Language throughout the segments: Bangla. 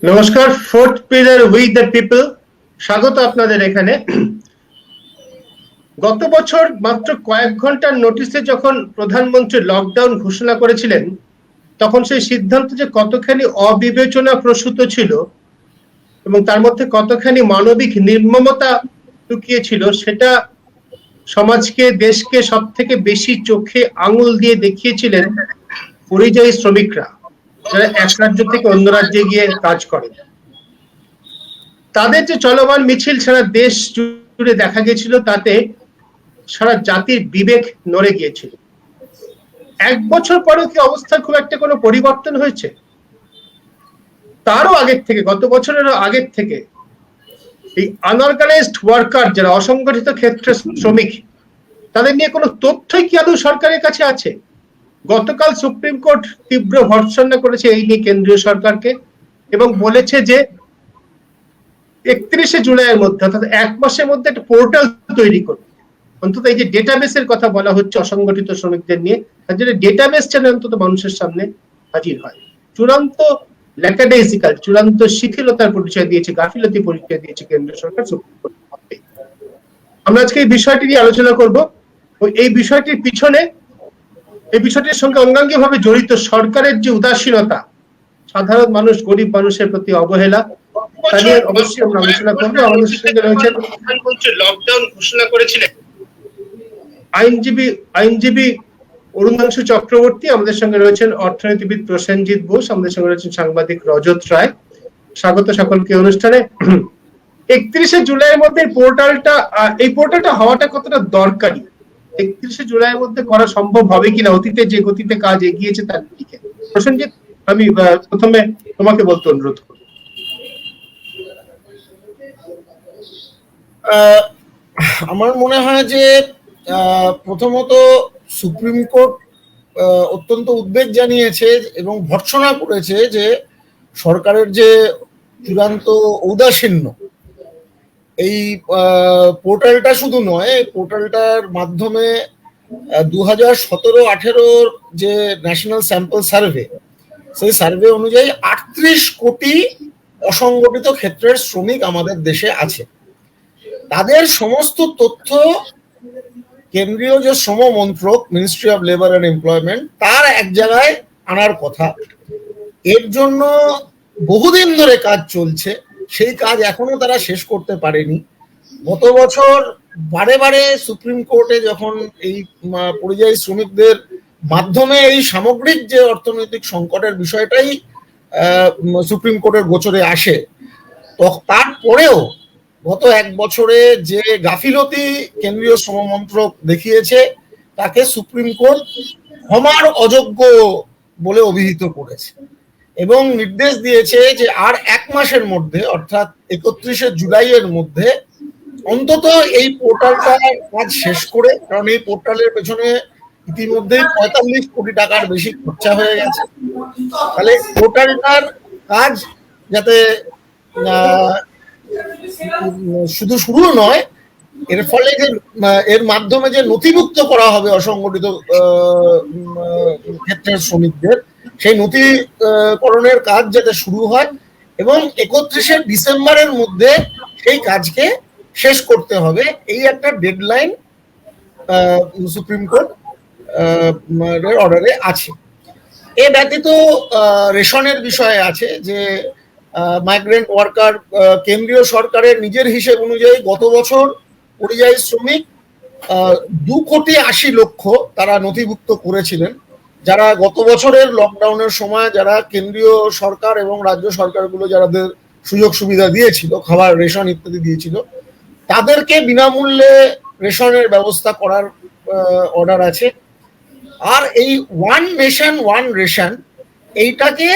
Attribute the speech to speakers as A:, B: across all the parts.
A: নমস্কার, fourth pillar with the people, স্বাগত আপনাদের এখানে। গত বছর মাত্র কয়েক ঘন্টার নোটিশে যখন প্রধানমন্ত্রী লকডাউন ঘোষণা করেছিলেন, তখন সেই সিদ্ধান্ত যে কতখানি অবিবেচনা প্রসূত ছিল এবং তার মধ্যে কতখানি মানবিক নির্মমতা লুকিয়ে ছিল, সেটা সমাজকে, দেশকে সব থেকে বেশি চোখে আঙুল দিয়ে দেখিয়েছিলেন পরিযায়ী শ্রমিকরা, যারা এক রাজ্য থেকে অন্য রাজ্যে গিয়ে কাজ করেন। তাদের যে চলমান মিছিল সারা দেশ জুড়ে দেখা গেছিল, তাতে সারা জাতির বিবেক নড়ে গিয়েছিল। এক বছর পরেও কি অবস্থার খুব একটা কোনো পরিবর্তন হয়েছে? তারও আগের থেকে, গত বছরেরও আগের থেকে এই আনঅর্গানাইজড ওয়ার্কার, যারা অসংগঠিত ক্ষেত্রে শ্রমিক, তাদের নিয়ে কোনো তথ্যই কি আদৌ সরকারের কাছে আছে? গতকাল সুপ্রিম কোর্ট তীব্র ভর্ৎসনা করেছে এই নিয়ে কেন্দ্রীয় সরকারকে এবং বলেছে যে 31শে জুলাইয়ের মধ্যে, অর্থাৎ এক মাসের মধ্যে একটা পোর্টাল তৈরি করবে। অন্তত এই যে ডেটাবেসের কথা বলা হচ্ছে অসংগঠিত শ্রমিকদের নিয়ে, তার জন্য ডেটাবেস যেন অন্তত মানুষের সামনে হাজির হয়। চূড়ান্ত ল্যাকাডেইসিক্যাল, চূড়ান্ত শিথিলতার পরিচয় দিয়েছে, গাফিলতি পরিচয় দিয়েছে কেন্দ্রীয় সরকার সুপ্রিম কোর্ট। আমরা আজকে এই বিষয়টি নিয়ে আলোচনা করব। এই বিষয়টির পিছনে, এই বিষয়টির সঙ্গে অঙ্গাঙ্গিভাবে জড়িত সরকারের যে উদাসীনতা, সাধারণ মানুষ, গরিব মানুষের প্রতি অবহেলা, তা নিয়ে অবশ্যই আমরা আলোচনা করবো। আমাদের সঙ্গে রয়েছেন প্রধানমন্ত্রী লকডাউন ঘোষণা করেছিলেন আইনজীবী অরুণাংশু চক্রবর্তী, আমাদের সঙ্গে রয়েছেন অর্থনীতিবিদ প্রসেনজিৎ বোস, আমাদের সঙ্গে রয়েছেন সাংবাদিক রজত রায়। স্বাগত সকলকে অনুষ্ঠানে। 31শে জুলাইয়ের মধ্যে এই পোর্টালটা হওয়াটা কতটা দরকারি, 31শে জুলাইয়ের মধ্যে করা সম্ভব হবে কিনা, অতীতে যে গতিতে কাজ এগিয়েছে তার দিকে? প্রসেনজিৎ, আমি প্রথমে তোমাকে বলতে অনুরোধ করি।
B: আমার মনে হয় যে প্রথমত সুপ্রিম কোর্ট অত্যন্ত উদ্বেগ জানিয়েছে এবং ভর্ৎসনা করেছে যে সরকারের যে চূড়ান্ত ঔদাসীন্য, এই পোর্টালটা শুধু নয়, পোর্টালটার মাধ্যমে 2017-18 যে ন্যাশনাল স্যাম্পল সার্ভে, সেই সার্ভে অনুযায়ী 38 কোটি অসংগঠিত ক্ষেত্রের শ্রমিক আমাদের দেশে আছে। তাদের সমস্ত তথ্য কেন্দ্রীয় যে শ্রম মন্ত্রক, ministry of labour and employment, তার এক জায়গায় আনার কথা। এর জন্য বহুদিন ধরে কাজ চলছে, সেই কাজ এখনো তারা শেষ করতে পারেনি। গত বছর বারে বারে সুপ্রিম কোর্টে যখন এই পরিযায়ী শ্রমিকদের মাধ্যমে এই সামগ্রিক যে অর্থনৈতিক সংকটের বিষয়টাই সুপ্রিম কোর্টের গোচরে আসে, তো তারপরেও গত এক বছরে যে গাফিলতি কেন্দ্রীয় শ্রম মন্ত্রক দেখিয়েছে, তাকে সুপ্রিম কোর্ট ক্ষমার অযোগ্য বলে অভিহিত করেছে এবং নির্দেশ দিয়েছে যে আর এক মাসের মধ্যে, অর্থাৎ 31শে জুলাইয়ের মধ্যে অন্তত এই পোর্টালটার কাজ শেষ করে, কারণ এই পোর্টালের পেছনে ইতিমধ্যেই 45 কোটি টাকার বেশি খরচা হয়ে গেছে, তাহলে পোর্টালটার কাজ যাতে শুধু শুরু নয়, এর ফলে যে এর মাধ্যমে যে নথিভুক্ত করা হবে অসংগঠিত ক্ষেত্রের শ্রমিকদের, সেই নথিকরণের কাজ যাতে শুরু হয় এবং 31শে ডিসেম্বরের মধ্যে সেই কাজকে শেষ করতে হবে, এই একটা ডেডলাইন সুপ্রিম কোর্ট অর্ডারে আছে। এ ব্যতীত রেশনের বিষয়ে আছে যে মাইগ্রেন্ট ওয়ার্কার, কেন্দ্রীয় সরকারের নিজের হিসেব অনুযায়ী গত বছর পরিযায়ী শ্রমিক 2,80,00,000 তারা নথিভুক্ত করেছিলেন, যারা গত বছরের লকডাউনের সময় যারা কেন্দ্রীয় সরকার এবং রাজ্য সরকারগুলো যাদের সুযোগ সুবিধা দিয়েছিল, খাবার, রেশন ইত্যাদি দিয়েছিল, তাদেরকে বিনামূল্যে রেশনের ব্যবস্থা করার অর্ডার আছে। আর এই ওয়ান নেশন ওয়ান রেশন, এইটাকে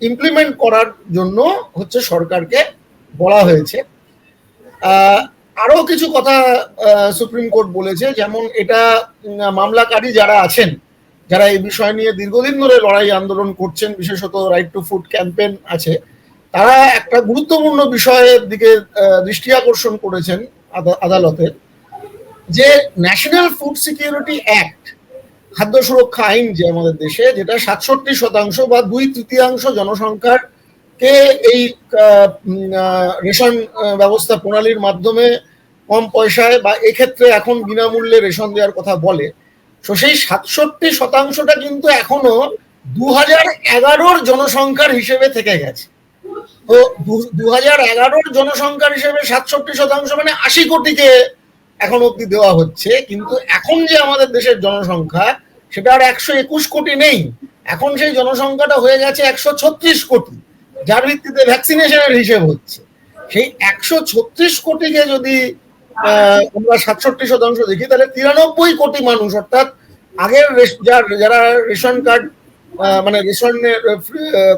B: ইমপ্লিমেন্ট করার জন্য হচ্ছে সরকারকে বলা হয়েছে। আরো কিছু কথা সুপ্রিম কোর্ট বলেছে, যেমন এটা মামলাকারী যারা আছেন, যারা এই বিষয় নিয়ে দীর্ঘদিন ধরে লড়াই আন্দোলন করছেন, বিশেষত রাইট টু ফুড ক্যাম্পেইন আছে, তারা একটা গুরুত্বপূর্ণ বিষয়ের দিকে দৃষ্টি আকর্ষণ করেছেন আদালতে, যে ন্যাশনাল ফুড সিকিউরিটি অ্যাক্ট, খাদ্য সুরক্ষা আইন যে আমাদের দেশে, যেটা 67% বা 2/3 জনসংখ্যার কে এই রেশন ব্যবস্থা প্রণালীর মাধ্যমে কম পয়সায় বা এক্ষেত্রে এখন বিনামূল্যে রেশন দেওয়ার কথা বলে, তো সেই 67% কিন্তু এখনো 2011-র জনসংখ্যার হিসেবে থেকে গেছে। তো 2011-র জনসংখ্যার হিসেবে 67% মানে 80 কোটিকে এখন অব্দি দেওয়া হচ্ছে, কিন্তু এখন যে আমাদের দেশের জনসংখ্যা সেটা আর 121 কোটি নেই, এখন সেই জনসংখ্যাটা হয়ে গেছে 136 কোটি, যার ভিত্তিতে ভ্যাকসিনেশনের হিসেব হচ্ছে। সেই 136 কোটিকে যদি আমরা 67% দেখি, তাহলে 93 কোটি মানুষ, অর্থাৎ আগের যারা রেশন কার্ড মানে রেশনের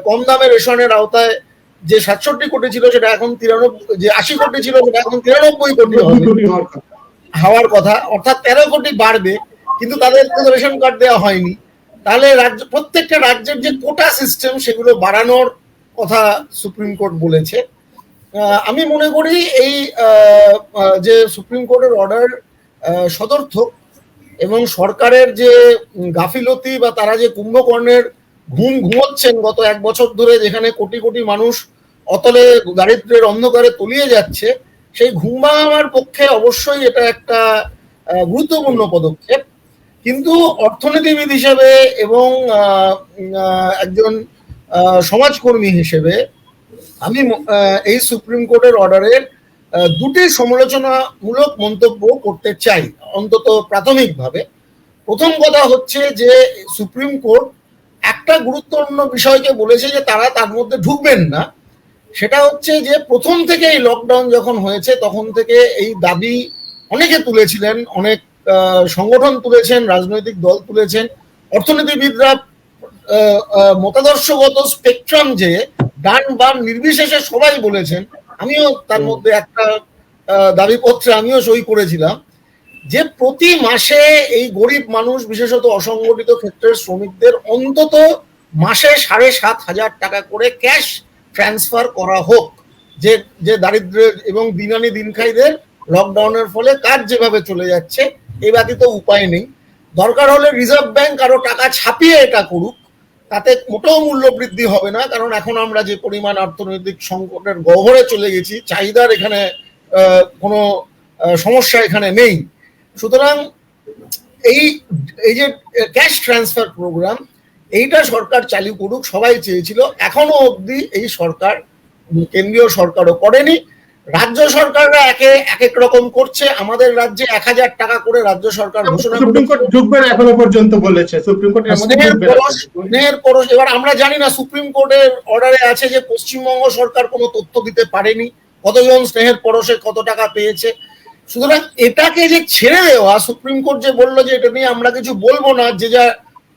B: কম দামে রেশনের আওতায় যে 67 কোটি ছিল সেটা এখন 93, যে 80 কোটি ছিল সেটা এখন 93 কোটি হওয়ার কথা, অর্থাৎ 13 কোটি বাড়বে, কিন্তু তাদের তো রেশন কার্ড দেওয়া হয়নি। তাহলে প্রত্যেকটা রাজ্যের যে কোটা সিস্টেম সেগুলো বাড়ানোর কথা সুপ্রিম কোর্ট বলেছে। আমি মনে করি এই যে সুপ্রিম কোর্টের অর্ডার সদর্থক, এবং সরকারের যে গাফিলতি বা তারা যে কুম্ভকর্ণের ঘুমোচ্ছেন গত 1 বছর ধরে, যেখানে কোটি কোটি মানুষ অতলে দারিদ্র্যের অন্ধকারে তলিয়ে যাচ্ছে, সেই ঘুম ভাঙানোর পক্ষে অবশ্যই এটা একটা গুরুত্বপূর্ণ পদক্ষেপ। কিন্তু অর্থনীতিবিদ হিসেবে এবং একজন সমাজকর্মী হিসেবে আমি এই সুপ্রিম কোর্টের অর্ডারের দুটি সমালোচনামূলক মন্তব্য করতে চাই, অন্তত প্রাথমিকভাবে। প্রথম কথা হচ্ছে যে সুপ্রিম কোর্ট একটা গুরুত্বপূর্ণ বিষয়কে বলেছে যে তারা তার মধ্যে ঢুকবেন না। সেটা হচ্ছে যে প্রথম থেকে এই লকডাউন যখন হয়েছে তখন থেকে এই দাবি অনেকে তুলেছিলেন, অনেক সংগঠন তুলেছেন, রাজনৈতিক দল তুলেছেন, অর্থনীতিবিদরা মতাদর্শগত স্পেকট্রাম যে ডান বাম নির্বিশেষে সবাই বলেছেন। আমিও তার মধ্যে একটা দাবিপত্রে আমিও সই করেছিলাম যে প্রতি মাসে এই গরিব মানুষ, বিশেষত অসংগঠিত ক্ষেত্রের শ্রমিকদের অন্তত মাসে 7,500 টাকা করে ক্যাশ ট্রান্সফার করা হোক, যে যে দারিদ্র এবং দিন আনি দিন খাইদের লকডাউনের ফলে কাজ যেভাবে চলে যাচ্ছে এই ব্যতীত উপায় নেই। দরকার হলে রিজার্ভ ব্যাংক আরো টাকা ছাপিয়ে এটা করুক, তাতে মোটেও মূল্য বৃদ্ধি হবে না, কারণ এখন আমরা যে পরিমাণ অর্থনৈতিক সংকটের গহ্বরে চলে গেছি, চাহিদার এখানে কোনো সমস্যা এখানে নেই। সুতরাং এই যে ক্যাশ ট্রান্সফার প্রোগ্রাম, এইটা সরকার চালু করুক, সবাই চেয়েছিল। এখনো অবধি এই সরকার, কেন্দ্রীয় সরকারও করেনি, রাজ্য সরকাররা এক এক রকম করছে। আমাদের রাজ্যে 1,000 টাকা করে রাজ্য সরকার ঘোষণা
A: ঢুকবে না এখনো পর্যন্ত বলেছে সুপ্রিম কোর্ট।
B: এবার আমরা জানি না, সুপ্রিম কোর্টের অর্ডারে আছে যে পশ্চিমবঙ্গ সরকার কোনো তথ্য দিতে পারেনি কতজন স্নেহের পরশে কত টাকা পেয়েছে। সুতরাং এটাকে যে ছেড়ে দেওয়া, সুপ্রিম কোর্ট যে বললো যে এটা নিয়ে আমরা কিছু বলবো না, যে যা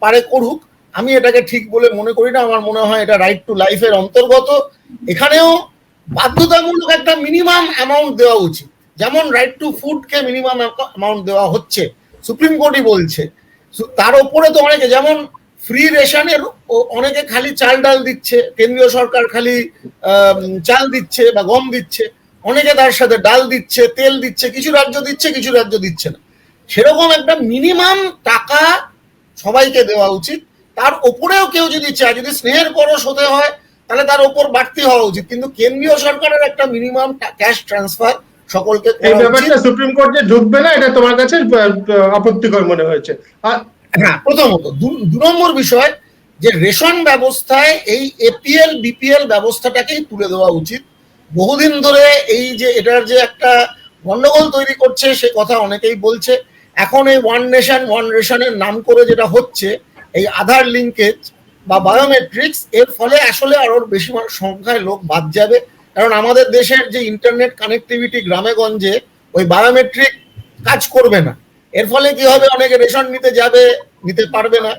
B: পারে করুক, আমি এটাকে ঠিক বলে মনে করি না। আমার মনে হয় এটা রাইট টু লাইফের অন্তর্গত। এখানেও বাধ্যতামূলক একটা মিনিমাম অ্যামাউন্ট দেওয়া উচিত, যেমন রাইট টু ফুডকে মিনিমাম অ্যামাউন্ট দেওয়া হচ্ছে, সুপ্রিম কোর্টই বলছে। তার উপরে তো অনেকে, যেমন ফ্রি রেশনের অনেকে খালি চাল ডাল দিচ্ছে, কেন্দ্রীয় সরকার খালি চাল দিচ্ছে বা গম দিচ্ছে, অনেকে তার সাথে ডাল দিচ্ছে, তেল দিচ্ছে, কিছু রাজ্য দিচ্ছে কিছু রাজ্য দিচ্ছে না। সেরকম একটা মিনিমাম টাকা সবাইকে দেওয়া উচিত। তার উপরেও কেউ যদি চায়, যদি স্নেহের পরশ হতে হয়, তাহলে তার উপর বাড়তি হওয়া উচিত, কিন্তু কেন্দ্রীয় সরকারের একটা মিনিমাম ক্যাশ ট্রান্সফার সকলকে।
A: এই ব্যাপারটা সুপ্রিম কোর্ট যে ঢুকবে না, এটা তোমার কাছে আপত্তিকর মনে হয়েছে?
B: হ্যাঁ, প্রথমত। 2 নম্বর বিষয়, যে রেশন ব্যবস্থায় এই এপিএল বিপিএল ব্যবস্থাটাকেই তুলে দেওয়া উচিত। বহুদিন ধরে এই যে এটার যে একটা গন্ডগোল তৈরি করছে সে কথা অনেকেই বলছে। এখন এই ওয়ান নেশন ওয়ান রেশনের নাম করে যেটা হচ্ছে, এই আধার লিঙ্কেজ বা বায়োমেট্রিক্স, এর ফলে আসলে আরো বেশি সংখ্যায় লোক বাদ যাবে। কারণ আমাদের দেশের যে ইন্টারনেট কানেক্টিভিটি গ্রামে গঞ্জে, ওই বায়োমেট্রিক কাজ করবে না। এর ফলে কি হবে, অনেকে রেশন নিতে যাবে, নিতে পারবে না।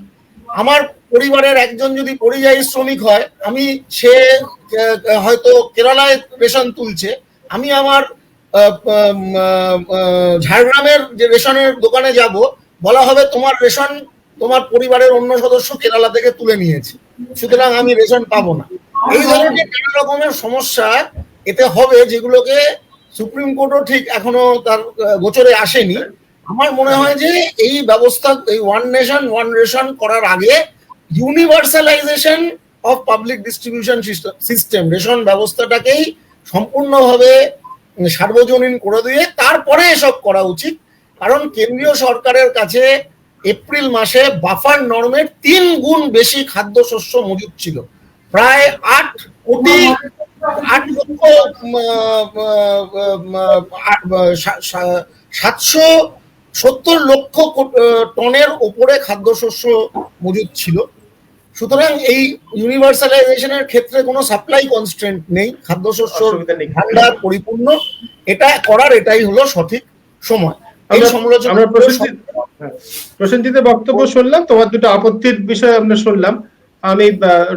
B: আমার পরিবারের একজন যদি পরিযায়ী শ্রমিক হয়, আমি সে হয়তো কেরালায় রেশন তুলছে, আমি আমার ঝাড়গ্রামের যে রেশনের দোকানে যাব, বলা হবে তোমার রেশন তোমার পরিবারের অন্য সদস্য কেরালা থেকে তুলে নিয়েছে, সুতরাং আমি রেশন পাবো না। এই ধরনের নানা রকমের সমস্যা এতে হবে, যেগুলোকে সুপ্রিম কোর্টও ঠিক এখনো তার গোচরে আসেনি। আমার মনে হয় যে এই ব্যবস্থা, এই ওয়ান নেশন ওয়ান রেশন করার আগে universalisation of public distribution system, ration ব্যবস্থাটাকেই সম্পূর্ণভাবে সার্বজনীন করে দিয়ে তারপরে এসব করা উচিত। কারণ কেন্দ্রীয় সরকারের কাছে এপ্রিল মাসে বাফার নর্মের 3 গুণ বেশি খাদ্যশস্য মজুদ ছিল, প্রায় 770 লক্ষ টনের উপরে খাদ্যশস্য মজুদ ছিল। সুতরাং এই ইউনিভার্সালাইজেশনের ক্ষেত্রে কোনো সাপ্লাই কনস্ট্রেন্ট নেই, খাদ্যশস্য ভান্ডার পরিপূর্ণ, এটা করার এটাই হলো সঠিক সময়। এই সমালোচনা
A: প্রসেনজিতের বক্তব্য শুনলাম, তোমার দুটো আপত্তির বিষয় আমরা শুনলাম। আমি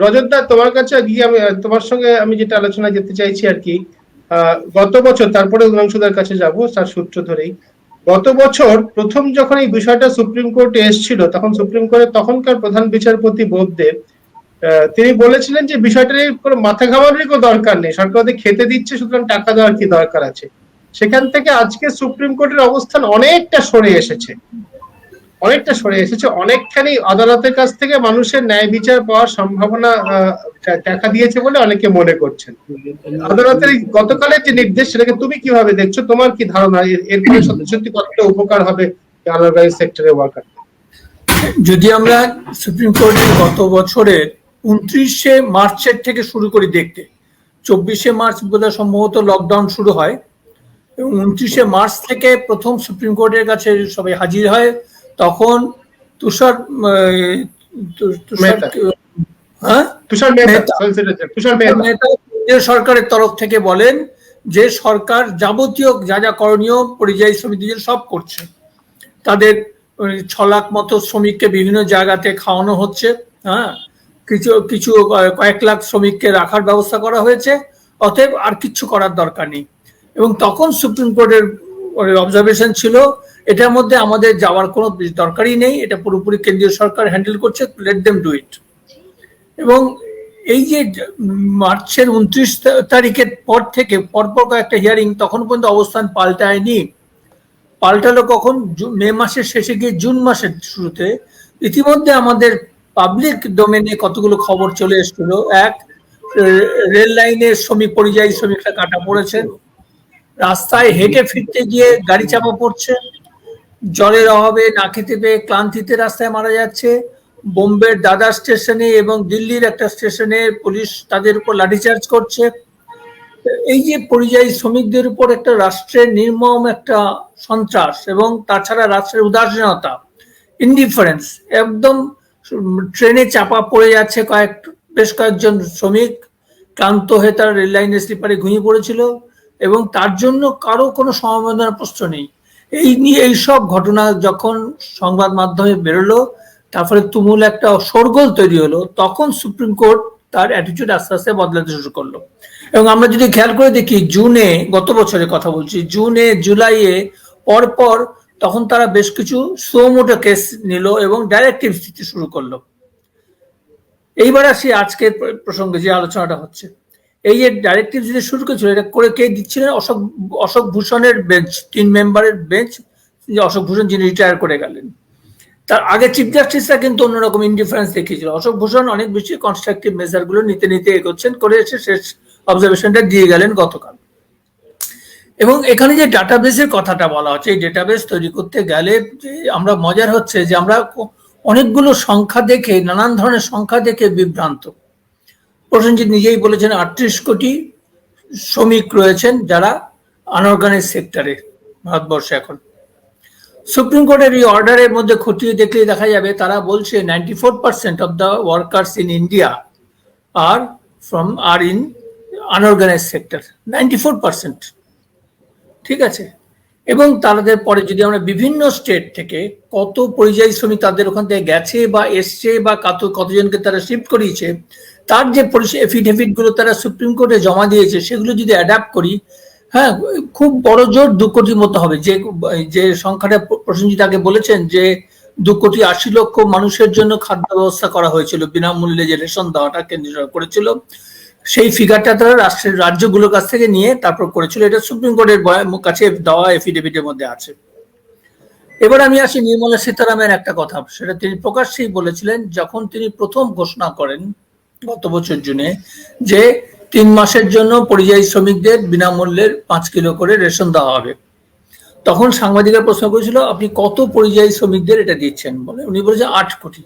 A: রজত দা তোমার কাছে গিয়ে আমি তোমার সঙ্গে আমি যেটা আলোচনা যেতে চাইছি আর কি, গত বছর, তারপরে উমাংশুদার কাছে যাব তার সূত্র ধরেই, গত বছর প্রথম যখন এই বিষয়টা সুপ্রিম কোর্টে এসেছিল, তখন সুপ্রিম কোর্টের তখনকার প্রধান বিচারপতি বোবদে তিনি বলেছিলেন যে বিষয়টা নিয়ে কোনো মাথা ঘামানোর কোনো দরকার নেই, সরকার ওদের খেতে দিচ্ছে, সুতরাং টাকা দেওয়ার কি দরকার আছে। সেখান থেকে আজকে সুপ্রিম কোর্টের অবস্থান অনেকটা সরে এসেছে, অনেকখানি আদালতের কাছ থেকে মানুষের ন্যায় বিচার পাওয়ার সম্ভাবনা দেখা দিয়েছে বলে অনেকে মনে করছেন। আদালতের গতকালের যে নির্দেশ, সেটাকে তুমি কিভাবে দেখছো? তোমার কি ধারণা এর ফলে সত্যি সত্যি কতটা উপকার হবে আনঅর্গানাইজড সেক্টরের ওয়ার্কার?
C: যদি আমরা সুপ্রিম কোর্টের গত বছরের 29শে মার্চের থেকে শুরু করি দেখতে, 24শে মার্চ বোধহয় সম্ভবত লকডাউন শুরু হয়, এবং 29শে মার্চ থেকে প্রথম সুপ্রিম কোর্টের কাছে সবাই হাজির হয়, তখন তুষার মেহতা সরকারের তরফ থেকে বলেন যে সরকার যাবতীয় যা যা করণীয় পরিযায়ী শ্রমিকদের সব করছে। তাদের 6 লাখ মতো শ্রমিককে বিভিন্ন জায়গাতে খাওয়ানো হচ্ছে, হ্যাঁ, কিছু কয়েক লাখ শ্রমিককে রাখার ব্যবস্থা করা হয়েছে, অতএব আর কিছু করার দরকার নেই। এবং তখন সুপ্রিম কোর্টের অবজারভেশন ছিল এটার মধ্যে আমাদের যাওয়ার কোনো দরকারই নেই, এটা পুরোপুরি কেন্দ্রীয় সরকার হ্যান্ডেল করছে, লেট দেম ডু ইট। এবং এই যে মার্চের 29 তারিখের পর থেকে পরপর কয়েকটা হিয়ারিং, তখন পর্যন্ত অবস্থান পাল্টায়নি। পাল্টালো কখন? মে মাসের শেষে গিয়ে জুন মাসের শুরুতে ইতিমধ্যে আমাদের পাবলিক ডোমেনে কতগুলো খবর চলে এসেছিল। এক, রেল লাইনের পরিযায়ী শ্রমিকরা কাটা পড়েছেন, রাস্তায় হেঁটে ফিরতে গিয়ে গাড়ি চাপা পড়ছে, জলের অভাবে না খেতে পেয়ে ক্লান্তিতে রাস্তায় মারা যাচ্ছে, বোম্বের দাদা স্টেশনে এবং দিল্লির একটা স্টেশনে পুলিশ তাদের উপর লাঠিচার্জ করছে। এই যে পরিযায়ী শ্রমিকদের উপর একটা রাষ্ট্রের নির্মম একটা সন্ত্রাস, এবং তাছাড়া রাষ্ট্রের উদাসীনতা, ইনডিফারেন্স, একদম ট্রেনে চাপা পড়ে যাচ্ছে বেশ কয়েকজন শ্রমিক, ক্লান্ত হয়ে তারা রেল লাইনের স্লিপারে ঘুমিয়ে পড়েছিল, এবং তার জন্য কারো কোনো সমবেদনার প্রশ্ন নেই। এই নিয়ে এইসব ঘটনা যখন সংবাদ মাধ্যমে বেরোলো, তারপরে তুমুল একটা শোরগোল তৈরি হলো, তখন সুপ্রিম কোর্ট তার অ্যাটিটিউড আস্তে আস্তে বদলাতে শুরু করলো। এবং আমরা যদি খেয়াল করে দেখি, জুনে, গত বছরের কথা বলছি, জুনে জুলাইয়ে পরপর তখন তারা বেশ কিছু সুমোটো কেস নিল এবং ডাইরেক্টিভ দিতে শুরু করলো। এইবার আসি আজকের প্রসঙ্গে যে আলোচনাটা হচ্ছে, এই যে ডাইরেক্টিভ দিতে শুরু করেছিল, এটা করে কে দিচ্ছিলেন? অশোক ভূষণের বেঞ্চ, 3 মেম্বারের বেঞ্চ, অশোক ভূষণ যিনি রিটায়ার করে গেলেন। তার আগে চিফ জাস্টিসরা কিন্তু অন্যরকম ইনডিফারেন্স দেখিয়েছিল। অশোক ভূষণ অনেক বেশি কনস্ট্রাকটিভ মেজার গুলো নিতে এগোচ্ছেন, করে এসে শেষ অবজারভেশনটা দিয়ে গেলেন গতকাল। এবং এখানে যে ডাটাবেসের কথাটা বলা হচ্ছে, এই ডাটাবেস তৈরি করতে গেলে আমরা মজার হচ্ছে যে আমরা অনেকগুলো সংখ্যা দেখে, নানান ধরনের সংখ্যা দেখে বিভ্রান্ত। প্রসেনজিৎ নিজেই বলেছেন 38 কোটি শ্রমিক রয়েছেন যারা আনঅর্গানাইজড সেক্টরে ভারতবর্ষে। এখন সুপ্রিম কোর্টের এই অর্ডারের মধ্যে খতিয়ে দেখলে দেখা যাবে তারা বলছে 94% of the workers in India are in unorganised sector, 94%, ঠিক আছে। এবং তাদের পরে যদি আমরা বিভিন্ন স্টেট থেকে কত পরিযায়ী শ্রমিক তাদের ওখান থেকে গেছে বা এসছে বা কতজনকে তারা শিফট করিয়েছে, তার যে এফিডেভিট গুলো তারা সুপ্রিম কোর্টে জমা দিয়েছে, সেগুলো যদি অ্যাডাপ্ট করি, হ্যাঁ, খুব বড় জোর 2 কোটির মতো হবে। যে সংখ্যাটা প্রসেনজিৎ আগে বলেছেন যে 2,80,00,000 মানুষের জন্য খাদ্য ব্যবস্থা করা হয়েছিল, বিনামূল্যে যে রেশন দেওয়াটা কেন্দ্র সরকার করেছিল, সেই ফিগারটা তারা রাজ্যগুলোর কাছ থেকে নিয়ে তারপর করেছিল। এটা সুপ্রিম কোর্টের কাছে দেওয়া এফিডেভিটের মধ্যে আছে। এবার আমি আসি নির্মলা সীতারামনের একটা কথা, সেটা তিনি প্রকাশ্যেই বলেছিলেন যখন তিনি প্রথম ঘোষণা করেন গত বছর জুনে, যে 3 মাসের জন্য পরিযায়ী শ্রমিকদের বিনামূল্যে 5 কিলো করে রেশন দেওয়া হবে। তখন সাংবাদিকরা প্রশ্ন করেছিল, আপনি কত পরিযায়ী শ্রমিকদের এটা দিচ্ছেন? বলে উনি বলেছে 8 কোটি।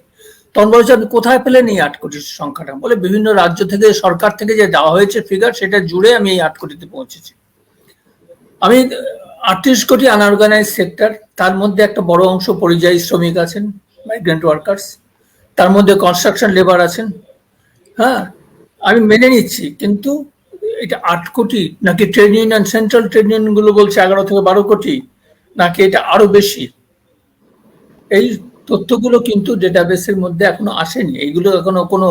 C: তখন বলেছে, আপনি কোথায় পেলেন এই 8 কোটির সংখ্যাটা? বলে বিভিন্ন রাজ্য থেকে, সরকার থেকে যে দেওয়া হয়েছে ফিগার, সেটা জুড়ে আমি এই 8 কোটিতে পৌঁছেছি। আমি 38 কোটি আনঅর্গানাইজ সেক্টর, তার মধ্যে একটা বড় অংশ পরিযায়ী শ্রমিক আছেন, মাইগ্রেন্ট ওয়ার্কার্স, তার মধ্যে কনস্ট্রাকশন লেবার আছেন। হ্যাঁ, আমি মেনে নিচ্ছি, কিন্তু এটা 8 কোটি নাকি trade union, central trade union গুলো বলছে 11 থেকে 12 কোটি, নাকি এটা আরো বেশি? এই তথ্যগুলো কিন্তু ডেটাবেসের মধ্যে এখনো আসেনি। এইগুলো এখনো কোনো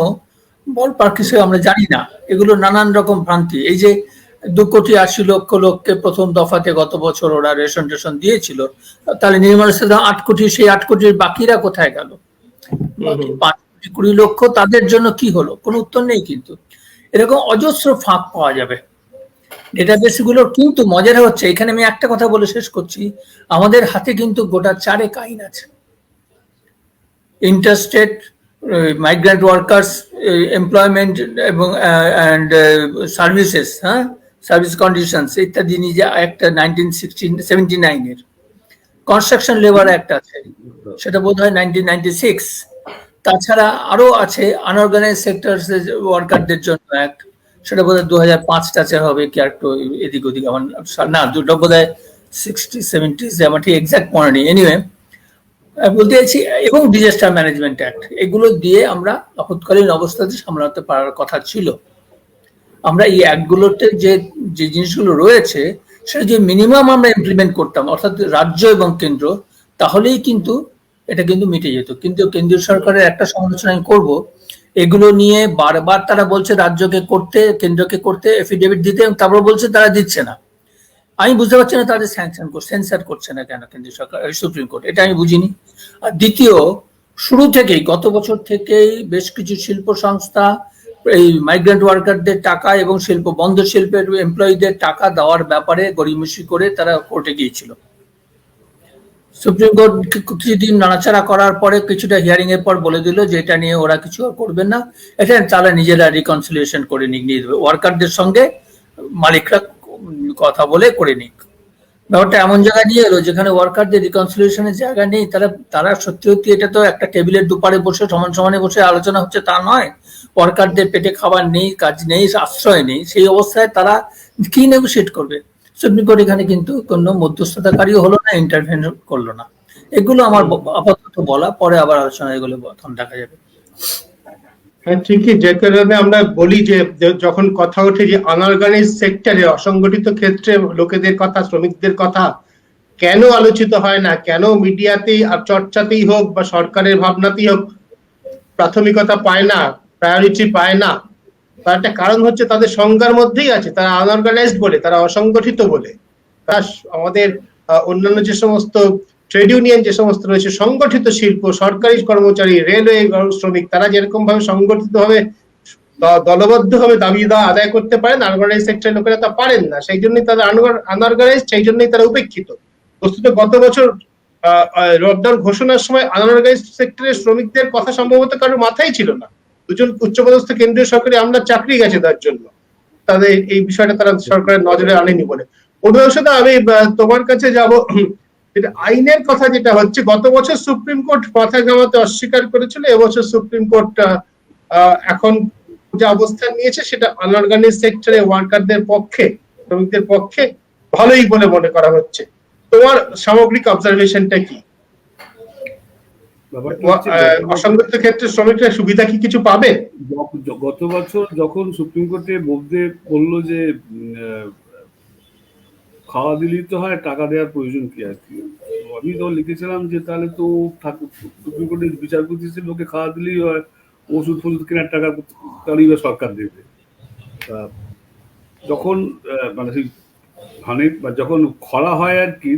C: বলপার্ক হিসেবে আমরা জানি না। এগুলো নানান রকম ভ্রান্তি। এই যে 2,80,00,000 লোককে প্রথম দফাতে গত বছর ওরা রেশন টেশন দিয়েছিল, তাহলে নির্মলা সীতারামন 8 কোটি, সেই 8 কোটির বাকিরা কোথায় গেল? 5,20,00,000 তাদের জন্য কি হলো? কোনো উত্তর নেই। কিন্তু এরকম অজস্র ফাঁক পাওয়া যাবে ডেটাবেস গুলো। কিন্তু মজার হচ্ছে, এখানে আমি একটা কথা বলে শেষ করছি, আমাদের হাতে কিন্তু গোটা 4 আইন আছে। ইন্টারস্টেট মাইগ্রেন্ট ওয়ার্কার্স এমপ্লয়মেন্ট এবং সার্ভিসেস, হ্যাঁ, সার্ভিস কন্ডিশনস ইত্যাদি নিজে একটা 1979 এর। কনস্ট্রাকশন লেবার অ্যাক্ট আছে, সেটা বোধ হয় 1996। তাছাড়া আরো আছে আনঅর্গানাইজ সেক্টর ওয়ার্কারদের জন্য অ্যাক্ট, সেটা বোধ হয় 2005 হবে কি আর একটু এদিক ওদিক, আমার না, দুটো বোধ হয় 60-70, আমার ঠিক এক্সাক্ট মনে নেই। এনিওয়ে, বলতে চাইছি, এবং ডিজাস্টার ম্যানেজমেন্ট অ্যাক্ট, এগুলো দিয়ে আমরা আপৎকালীন অবস্থাতে সামলাতে পারার কথা ছিল। আমরা এই অ্যাক্টগুলোতে যে যে জিনিসগুলো রয়েছে, সেটা যে মিনিমাম আমরা ইমপ্লিমেন্ট করতাম, অর্থাৎ রাজ্য এবং কেন্দ্র, তাহলেই কিন্তু এটা কিন্তু মিটে যেত। কিন্তু কেন্দ্রীয় সরকারের একটা সমালোচনা আমি করবো, এগুলো নিয়ে বারবার তারা বলছে রাজ্যকে করতে, কেন্দ্রকে করতে, এফিডেভিট দিতে, এবং তারপর বলছে তারা দিচ্ছে না। আমি বুঝতে পারছি না তাদের সেন্সার করছে না কেন কেন্দ্রীয় সরকার, সুপ্রিম কোর্ট, এটা আমি বুঝিনি। আর দ্বিতীয়, শুরু থেকেই, গত বছর থেকেই বেশ কিছু শিল্প সংস্থা এই মাইগ্রেন্ট ওয়ার্কারদের টাকা এবং বন্ধ শিল্পের এমপ্লয়ীদের টাকা দেওয়ার ব্যাপারে গড়িমসি করে তারা কোর্টে গিয়েছিল। সুপ্রিম কোর্ট কিছুদিন নাড়াচাড়া করার পরে, কিছুটা হিয়ারিং এর পর বলে দিল যে এটা নিয়ে ওরা কিছু করবেন না, এটা তারা নিজেরা রিকনসিলিয়েশন করে নিয়ে দেবে, ওয়ার্কারদের সঙ্গে মালিকরা কথা বলে করে নিক। ব্যাপারটা এমন জায়গায় নিয়ে এলো যেখানে ওয়ার্কারদের রিকনসিলিয়েশনের জায়গা নেই। তারা সত্যি সত্যি, এটা তো একটা টেবিলের দুপারে বসে সমানে বসে আলোচনা হচ্ছে তা নয়। ওয়ার্কারদের পেটে খাবার নেই, কাজ নেই, আশ্রয় নেই, সেই অবস্থায় তারা কি নেগোশিয়েট করবে? সুপ্রিম কোর্ট এখানে কিন্তু কোনো মধ্যস্থতাকারীও হলো না, ইন্টারভেন করলো না। এগুলো আমার আপাতত বলা, পরে আবার আলোচনা এগুলো তখন দেখা যাবে।
A: হ্যাঁ, ঠিকই। যে কারণে আমরা বলি যে যখন কথা ওঠে যে আনঅর্গানাইজ সেক্টরে, অসংগঠিত ক্ষেত্রে লোকেদের কথা, শ্রমিকদের কথা কেন আলোচিত হয় না, কেন মিডিয়াতেই আর চর্চাতেই হোক বা সরকারের ভাবনাতেই হোক প্রাথমিকতা পায় না, প্রায়োরিটি পায় না, তার একটা কারণ হচ্ছে তাদের সংজ্ঞার মধ্যেই আছে। তারা আনঅর্গানাইজড বলে, তারা অসংগঠিত বলে। আমাদের অন্যান্য যে সমস্ত ট্রেড ইউনিয়ন যে সমস্ত রয়েছে, সংগঠিত শিল্প, সরকারি কর্মচারী, রেলওয়ে শ্রমিক, তারা যেরকম ভাবে সংগঠিত ভাবে দলবদ্ধ ভাবে দাবি আদায় করতে পারেন, আনঅর্গানাইজ সেক্টরের লোকেরা তা পারেন না। সেই জন্যই তারা আনঅর্গানাইজ, সেই জন্যই তারা উপেক্ষিত। বস্তুত গত বছর লকডাউন ঘোষণার সময় আনঅর্গানাইজ সেক্টরের শ্রমিকদের কথা সম্ভবত কারোর মাথায় ছিল না। দুজন উচ্চপদস্থ কেন্দ্রীয় সরকারি আমলার চাকরি গেছে তার জন্য, তাদের এই বিষয়টা তারা সরকারের নজরে আনেনি বলে। অভিভাবকতা, আমি তোমার কাছে যাব। আইনের কথা যেটা হচ্ছে, গত বছর সুপ্রিম কোর্ট মাথা ঘামাতে অস্বীকার করেছিল, এবছর সুপ্রিম কোর্ট এখন যে অবস্থান নিয়েছে সেটা আনঅর্গানাইজ সেক্টরে ওয়ার্কারদের পক্ষে, শ্রমিকদের পক্ষে ভালোই বলে মনে করা হচ্ছে। তোমার সামগ্রিক অবজারভেশনটা কি? অসংগঠিত ক্ষেত্রে শ্রমিকরা সুবিধা কি কিছু পাবে?
D: গত বছর যখন সুপ্রিম কোর্টে বোবদে বললো যে খাওয়া দিলেই তো হয়, টাকা দেওয়ার প্রয়োজন কি আর কি, আমি তো লিখেছিলাম যে তাহলে তো সুপ্রিম কোর্টের বিচারপতি হিসেবে ওকে খাওয়া দিলেই হয়, ওষুধ ফষুধ কেনার টাকা তাহলেই বা সরকার দেবে। যখন মানে সেই যখন খরা হয় আর কি,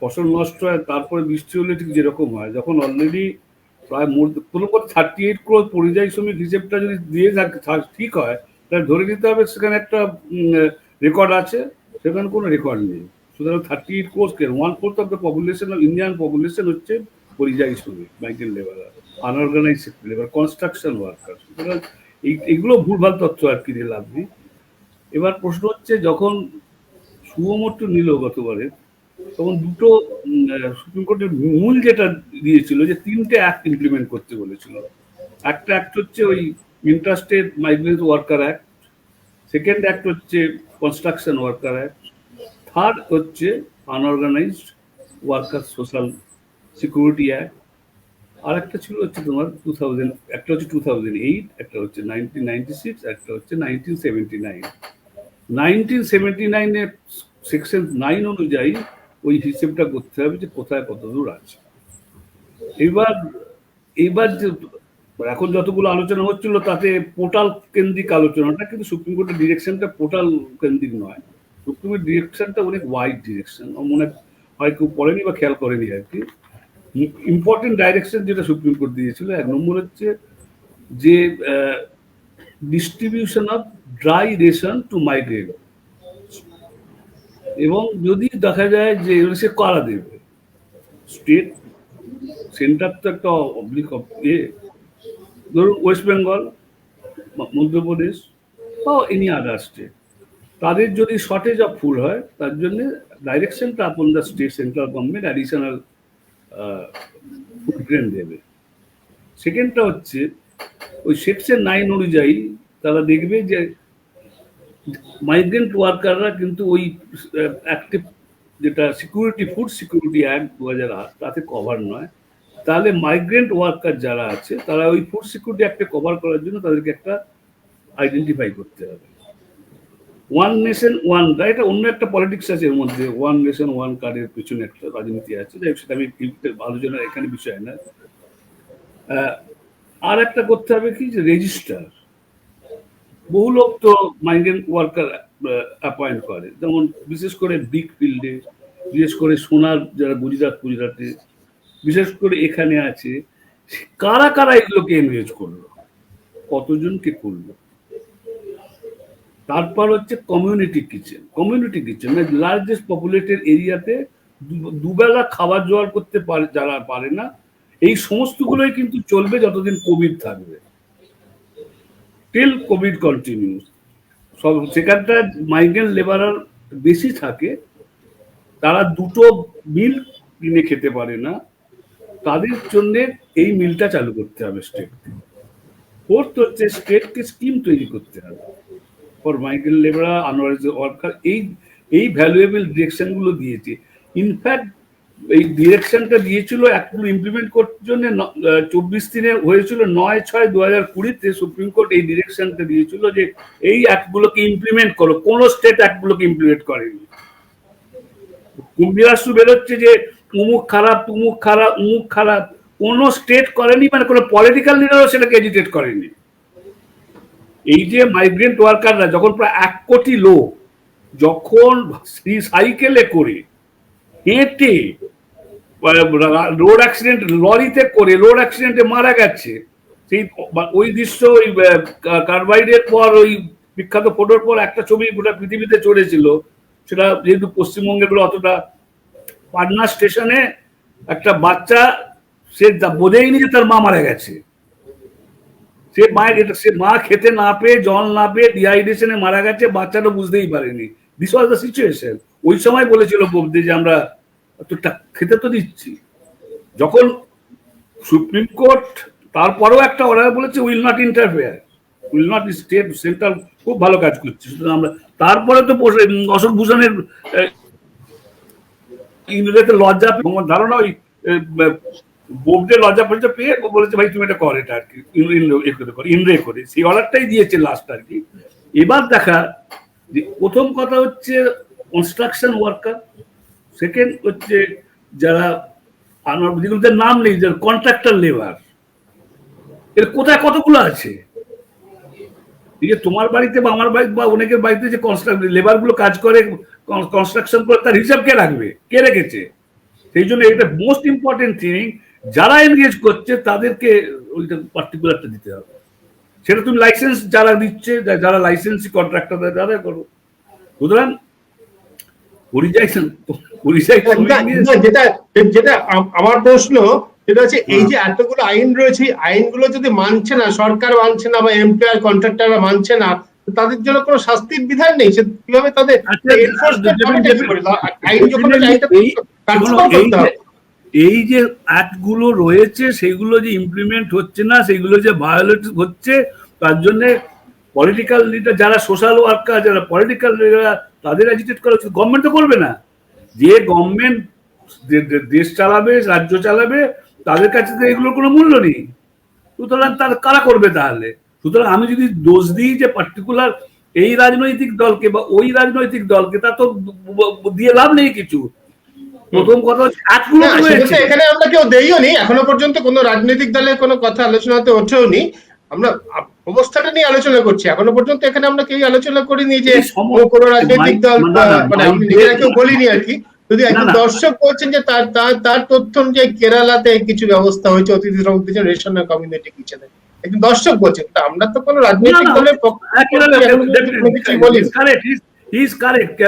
D: ফসল নষ্ট হয়, তারপরে বৃষ্টি হলে ঠিক যেরকম হয়, যখন অলরেডি প্রায় 38 crore পরিযায়ী শ্রমিক হিসেবটা যদি দিয়ে ঠিক হয়, তাহলে ধরে নিতে হবে সেখানে একটা রেকর্ড আছে, সেখানে কোনো রেকর্ড নেই। সুতরাং 38 crore, 1/4 of the population of Indian population হচ্ছে পরিযায়ী শ্রমিক, migrant labour, unorganise labour, construction worker. সুতরাং এগুলো ভুলভাল তথ্য আর কি দিয়ে লাভ নেই। এবার প্রশ্ন হচ্ছে, যখন সুমোটো নিল গতবারে, তখন দুটো সুপ্রিম কোর্টের মূল যেটা দিয়েছিল যে 3টে অ্যাক্ট ইমপ্লিমেন্ট করতে বলেছিল। একটা অ্যাক্ট হচ্ছে ওই interstate migrant worker act, second act হচ্ছে কনস্ট্রাকশন ওয়ার্কার অ্যাক্ট, থার্ড হচ্ছে unorganised worker social security act, আর একটা ছিল হচ্ছে তোমার 2000, একটা হচ্ছে 2008, একটা হচ্ছে 1996, একটা হচ্ছে 1979। 1979-এর সেকশন 9 অনুযায়ী ওই হিসেবটা করতে হবে যে কোথায় কত দূর আছে। এইবার যে এখন যতগুলো আলোচনা হচ্ছিল তাতে পোর্টাল কেন্দ্রিক আলোচনাটা, কিন্তু সুপ্রিম কোর্টের ডিরেকশনটা পোর্টাল কেন্দ্রিক নয়। সুপ্রিমের ডিরেকশনটা অনেক ওয়াইড ডিরেকশন, মনে হয় কেউ পড়েনি বা খেয়াল করেনি আর কি। ইম্পর্টেন্ট ডাইরেকশন যেটা সুপ্রিম কোর্ট দিয়েছিল, 1 নম্বর হচ্ছে যে distribution of dry ration to migrant, এবং যদি দেখা যায় যে সে কারা দেবে, স্টেট, সেন্টার তো একটা ধরুন ওয়েস্ট বেঙ্গল, মধ্যপ্রদেশ বা এনি আদার স্টেট, তাদের যদি শর্টেজ অফ ফুড হয় তার জন্য ডাইরেকশনটা upon the state central government additional food grain দেবে। সেকেন্ডটা হচ্ছে ওই সেকশন 9 অনুযায়ী তারা দেখবে যে মাইগ্রেন্ট ওয়ার্কাররা কিন্তু ওই অ্যাক্টিভ যেটা সিকিউরিটি ফুড সিকিউরিটি অ্যাক্ট 2008 তাতে কভার নয়। তাহলে মাইগ্রেন্ট ওয়ার্কার যারা আছে তারা ওই ফুড সিকিউরিটি অ্যাক্টে কভার করার জন্য তাদেরকে একটা আইডেন্টিফাই করতে হবে। 1 নেশন 1 কার্ড, এটা অন্য একটা পলিটিক্স আছে এর মধ্যে, 1 নেশন 1 কার্ডের পিছনে একটা রাজনীতি আছে, যাই হোক সেটা আমি আলোচনার এখানে বিষয় না। আর একটা করতে হবে কি যে রেজিস্টার, বহু লোক তো মাইগ্রেন্ট ওয়ার্কার অ্যাপয়েন্ট করে, যেমন বিশেষ করে বিগ ফিল্ডে, বিশেষ করে সোনার যারা গুজরাটে, বিশেষ করে এখানে আছে, কারা কারা এগুলোকে এনগেজ করলো, কতজনকে করলো। তারপর হচ্ছে কমিউনিটি কিচেন মানে লার্জেস্ট পপুলেটেড এরিয়াতে দুবেলা খাবার জোগাড় করতে পারে যারা পারে না, এই সমস্তগুলোই কিন্তু চলবে যতদিন কোভিড থাকবে, টিল কোভিড কন্টিনিউস। সব সেখানটা মাইগ্রেন্ট লেবারার বেশি থাকে, তারা দুটো মিল কিনে খেতে পারে না, তাদের জন্য এই মিলটা চালু করতে হবে স্টেট। ফোর্থ হচ্ছে স্টেটকে স্কিম তৈরি করতে হবে for migrant labourer, unorganised worker. এই ভ্যালুয়েবল ডিরেকশন গুলো দিয়েছে। ইনফ্যাক্ট এই ডিরেকশনটা দিয়েছিল অ্যাক্টগুলো ইমপ্লিমেন্ট করার জন্য 24 দিনে হয়েছিল, 9/6/2020-তে সুপ্রিম কোর্ট এই ডিরেকশনটা দিয়েছিল যে এই অ্যাক্টগুলোকে ইমপ্লিমেন্ট করো। কোন স্টেট অ্যাক্টগুলোকে ইমপ্লিমেন্ট করেনি। কুম্ভিরাসু বেরোচ্ছে যে উমুক খারাপ, তুমুক খারাপ, উমুক খারাপ, কোন স্টেট করেনি, মানে কোনো পলিটিক্যাল লিডারও সেটাকে এজিটেট করেনি। এই যে মাইগ্রেন্ট ওয়ার্কাররা যখন প্রায় 1 কোটি লোক যখন সাইকেলে করে, হেঁটে, রোড অ্যাক্সিডেন্ট, লরিতে করে রোড অ্যাক্সিডেন্টে মারা গেছে, সেই ওই দৃশ্য ওই কার্বাইডের পর ওই বিখ্যাত ফটোর পর একটা ছবি গোটা পৃথিবীতে চলেছিল। সেটা যেহেতু পশ্চিমবঙ্গের গুলো অতটা, পাটনা স্টেশনে একটা বাচ্চা, সে বোঝেইনি যে তার মা মারা গেছে, সে মা খেতে না পেয়ে, জল না পেয়ে ডিহাইড্রেশনে মারা গেছে, বাচ্চাটা বুঝতেই পারেনি। This was the situation. ওই সময় বলেছিল বোবদে যে আমরা খেতে তো দিচ্ছি। যখন সুপ্রিম কোর্ট তারপরেও একটা অর্ডার বলেছে will not interfere, will not, state central খুব ভালো কাজ করছে, সুতরাং আমরা, তারপরে তো অশোক ভূষণের ইংরেজিতে লজ্জা, আমার ধারণা ওই বোবদে লজ্জা ফলজা পেয়ে বলেছে ভাই তুমি এটা কর, এটা আর কি ইনরে করে সেই অর্ডারটাই দিয়েছে লাস্ট আর কি। এবার দেখা যে প্রথম কথা হচ্ছে কনস্ট্রাকশন ওয়ার্কার, সেকেন্ড হচ্ছে যারা যেগুলোদের নাম নেই, যারা কন্ট্রাক্টর লেবার, এর কোথায় কতগুলো আছে। এই যে তোমার বাড়িতে বা আমার বাড়িতে বা অনেকের বাড়িতে যে লেবার গুলো কাজ করে, কনস্ট্রাকশন করে, তার হিসাব কে রাখবে, কে রেখেছে? সেই জন্য এটা মোস্ট ইম্পর্টেন্ট থিং, যারা এনগেজ করছে তাদেরকে ওইটা পার্টিকুলারটা দিতে হবে। সেটা তুমি লাইসেন্স যারা দিচ্ছে, যারা লাইসেন্সি কন্ট্রাক্টর তারা করো। সুতরাং
A: যেটা আমার প্রশ্ন সেটা হচ্ছে এই যে এতগুলো আইন রয়েছে, আইনগুলো যদি মানছে না, সরকার মানছে না বা এমপ্লয়ার কন্ট্রাক্টররা মানছে না, তাদের জন্য কোনো শাস্তির বিধান নেই। সে কিভাবে তাদের এনফোর্সমেন্ট হবে? আইন যখন কার্যকর করতে হবে।
D: এই যে অ্যাক্ট গুলো রয়েছে সেগুলো যে ইমপ্লিমেন্ট হচ্ছে না, সেগুলো যে ভায়োলেট হচ্ছে, তার জন্য পলিটিক্যাল লিডার যারা সোশ্যাল ওয়ার্কার, যারা পলিটিক্যাল লিডার, তাদের অ্যাজিটেট করা উচিত। গভর্নমেন্ট তো করবে না। যে গভর্নমেন্ট দেশ চালাবে, রাজ্য চালাবে, তাদের কাছে তো এগুলোর কোনো মূল্য নেই। সুতরাং তার কারা করবে তাহলে? সুতরাং আমি যদি দোষ দিই যে পার্টিকুলার এই রাজনৈতিক দলকে বা ওই রাজনৈতিক দলকে, তা তো দিয়ে লাভ নেই কিছু। প্রথম কথা হচ্ছে
A: এখানে আমরা কেউ দেইও নি, এখনো পর্যন্ত কোনো রাজনৈতিক দলের কোনো কথা আলোচনাতে ওঠেও নি। আমরা অবস্থাটা নিয়ে আলোচনা করছি, এখনো পর্যন্ত এখানে আমরা কেউ আলোচনা করিনি যে কোনো রাজনৈতিক দল, মানে আমি নিজেরা কেউ বলিনি আর কি। যদি একজন দর্শক বলছেন যে তার তথ্য অনুযায়ী কেরালাতে কিছু ব্যবস্থা হয়েছে অতিথি শ্রমিকদের রেশন কমিউনিটি কিচেনে, একজন দর্শক বলছেন, আমরা তো কোনো রাজনৈতিক দলের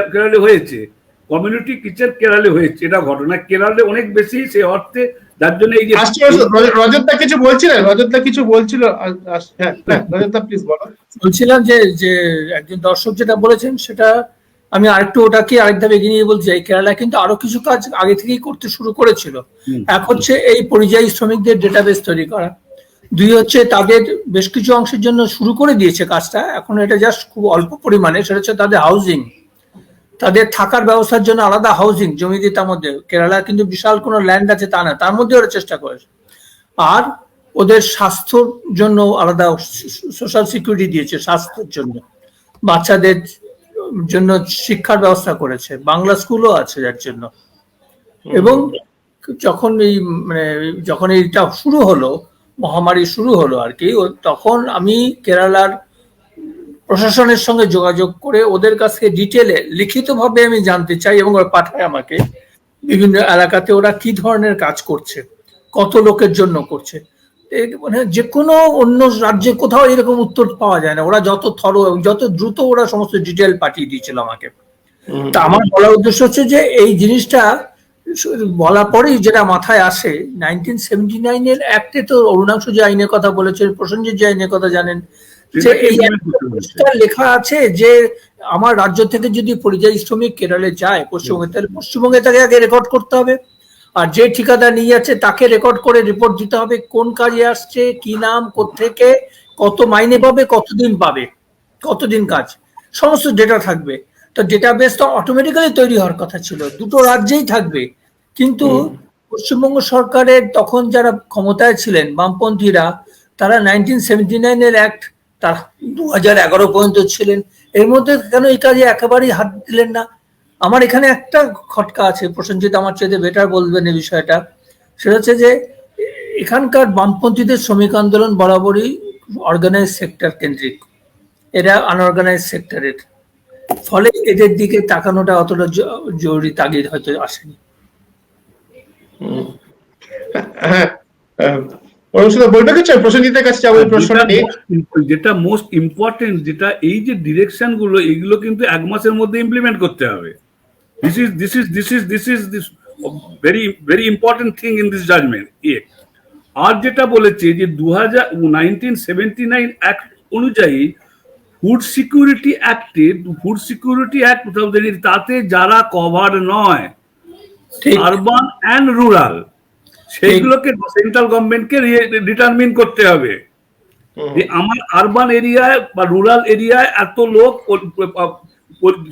D: কেরালে হয়েছে, কমিউনিটি কিচেন কেরালে হয়েছে, এটা ঘটনা কেরালে অনেক বেশি সে অর্থে, যার জন্য এই যে
A: রজতদা কিছু বলছিলেন, রজতদা কিছু বলছিল। হ্যাঁ রজতদা প্লিজ বলো।
C: বলছিলাম যে একজন দর্শক যেটা বলেছেন সেটা আমি আরেকটু ওটাকে আরেক ধাপ এগিয়ে নিয়ে বলতে চাই। কেরালা কিন্তু আরো কিছু কাজ আগে থেকেই করতে শুরু করেছিল। এক হচ্ছে এই পরিযায়ী শ্রমিকদের ডেটাবেস তৈরি করা, দুই হচ্ছে তাদের বেশ কিছু অংশের জন্য শুরু করে দিয়েছে কাজটা, এখন এটা জাস্ট খুব অল্প পরিমাণে, সেটা হচ্ছে তাদের হাউজিং, তাদের থাকার ব্যবস্থার জন্য আলাদা হাউজিং জমি দিয়ে। তার মধ্যে কেরালা কিন্তু বিশাল কোনো ল্যান্ড আছে তা না, তার মধ্যে ওরা চেষ্টা করেছে। আর ওদের স্বাস্থ্যর জন্য আলাদা সোশ্যাল সিকিউরিটি দিয়েছে, স্বাস্থ্যের জন্য, বাচ্চাদের জন্য শিক্ষার ব্যবস্থা করেছে, বাংলা স্কুলও আছে যার জন্য। এবং যখন এইটা শুরু হলো, মহামারী শুরু হলো আর কি, তখন আমি কেরালার প্রশাসনের সঙ্গে যোগাযোগ করে ওদের কাছে ডিটেলে লিখিতভাবে আমি জানতে চাই, এবং ওরা পাঠায় আমাকে বিভিন্ন এলাকাতে ওরা কি ধরনের কাজ করছে, কত লোকের জন্য করছে। মানে যে কোনো অন্য রাজ্যে কোথাও এরকম উত্তর পাওয়া যায় না। ওরা যত দ্রুত ওরা সমস্ত ডিটেল পাঠিয়ে দিয়েছিল আমাকে। তা আমার বলার উদ্দেশ্য হচ্ছে যে এই জিনিসটা বলার পরেই যেটা মাথায় আসে, 1979 অ্যাক্টে তো অরুণাংশু যে আইনের কথা বলেছেন, প্রসেনজিৎ যে আইনের কথা জানেন, যে এই লেখা আছে যে আমার রাজ্য থেকে যদি পরিযায়ী শ্রমিক কেরলে যায় পশ্চিমবঙ্গে, তাহলে পশ্চিমবঙ্গে তাকে আগে রেকর্ড করতে হবে, আর যে ঠিকাদার নিয়ে যাচ্ছে তাকে রেকর্ড করে রিপোর্ট দিতে হবে কোন কাজে আসছে, কি নাম, কোত্থেকে, কত মাইনে পাবে, কতদিন কাজ, সমস্ত ডেটা থাকবে। তো ডেটাবেস তো অটোমেটিক্যালি তৈরি হওয়ার কথা ছিল, দুটো রাজ্যেই থাকবে। কিন্তু পশ্চিমবঙ্গ সরকারের তখন যারা ক্ষমতায় ছিলেন বামপন্থীরা, তারা 1979 অ্যাক্ট, তারা 2011 পর্যন্ত ছিলেন, এর মধ্যে কেন এই কাজে একেবারেই হাত দিলেন না? আমার এখানে একটা খটকা আছে, প্রসেনজিৎ আমার চেয়ে বেটার বলবেন এই বিষয়টা। সেটা হচ্ছে যে এখানকার বামপন্থীদের শ্রমিক আন্দোলন বরাবরই অর্গানাইজ সেক্টর কেন্দ্রিক, এরা আনঅর্গানাইজ সেক্টরের, ফলে এদের দিকে তাকানোটা অতটা জরুরি তাগিদ হয়তো আসেনি।
A: হ্যাঁ, বলবে কিছু প্রসেনজিতের কাছে যাবো এই প্রশ্নটা নিয়ে।
D: যেটা মোস্ট ইম্পর্টেন্ট, যেটা এই যে ডিরেকশন গুলো, এগুলো কিন্তু এক মাসের মধ্যে ইমপ্লিমেন্ট করতে হবে। This is very important thing in this judgment. আর যেটা বলেছে যে 1979 অ্যাক্ট অনুযায়ী ফুড সিকিউরিটি অ্যাক্ট 2000, তাতে যারা কভার নয়, আরবান অ্যান্ড রুরাল, সেইগুলোকে সেন্ট্রাল গভর্নমেন্টকে ডিটারমিন করতে হবে যে আমার আরবান এরিয়ায় বা রুরাল এরিয়ায় এত লোক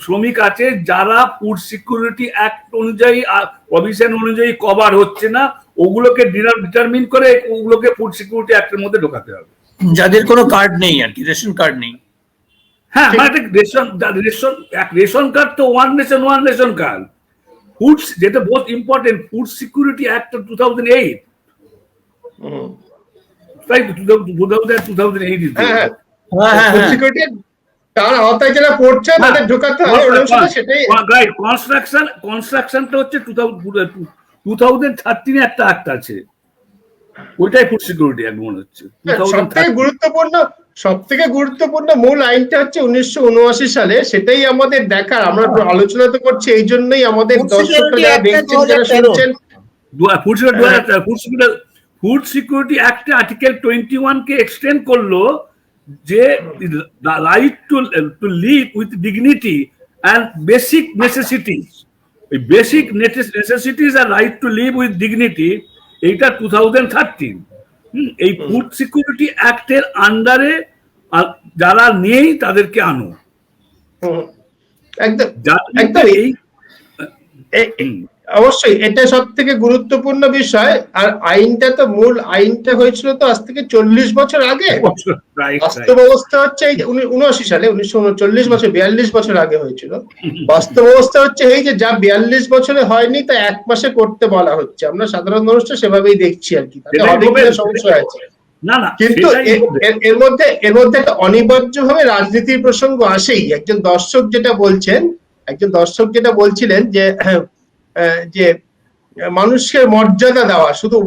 D: শ্রমিক আছে যারা ফুড সিকিউরিটি অ্যাক্ট অনুযায়ী, প্রভিশন অনুযায়ী কভার হচ্ছে না, ওগুলোকে ডিটারমিন করে ওগুলোকে ফুড সিকিউরিটি অ্যাক্টের মধ্যে ঢোকাতে হবে।
C: যাদের কোনো কার্ড নেই আর কি, রেশন কার্ড নেই।
D: হ্যাঁ, মানে রেশন কার্ড তো ওয়ান নেশন কার্ড। ফুড, যেটা বহুত ইম্পর্টেন্ট, ফুড সিকিউরিটি অ্যাক্ট 2008, তাই 2008
A: ফুড সিকিউরিটি তার আওতায় যারা পড়ছে তাদের ঢোকাতে হবে, সেটাই
D: রাইট। কনস্ট্রাকশনটা হচ্ছে 2013 একটা অ্যাক্ট আছে, ওইটাই ফুড সিকিউরিটি অ্যাক্ট মনে হচ্ছে।
A: সবথেকে গুরুত্বপূর্ণ মূল আইনটা হচ্ছে 1979 সালে, সেটাই আমাদের দেখার, আমরা আলোচনা তো করছি এই জন্যই আমাদের দর্শকরা যারা দেখছেন, যারা শুনছেন,
D: ফুড সিকিউরিটি অ্যাক্টে আর্টিকেল 21 কে এক্সটেন্ড করলো যে right to live with dignity and basic necessities. ওই বেসিক নেসেসিটিস আর right to live with dignity এইটা 2013। এই ফুড সিকিউরিটি অ্যাক্টের আন্ডারে যারা নেই তাদেরকে আনো।
A: একদম একদম অবশ্যই এটা সব থেকে গুরুত্বপূর্ণ বিষয়। আর আইনটা তো মূল আইনটা হয়েছিল তো আজ থেকে 40 বছর আগে। বাস্তব অবস্থা হচ্ছে এই 79 সালে, 1939 বছর, 42 বছর আগে হয়েছিল। বাস্তব অবস্থা হচ্ছে এই যে যা 42 বছরে হয়নি তা 1 মাসে করতে বলা হচ্ছে। আমরা সাধারণ মানুষটা সেভাবেই দেখছি আর কি, সংশয় আছে। কিন্তু এর মধ্যে একটা অনিবার্যভাবে রাজনীতির প্রসঙ্গ আসেই। একজন দর্শক যেটা বলছিলেন যে মানুষকে মর্যাদা দেওয়া, শুধু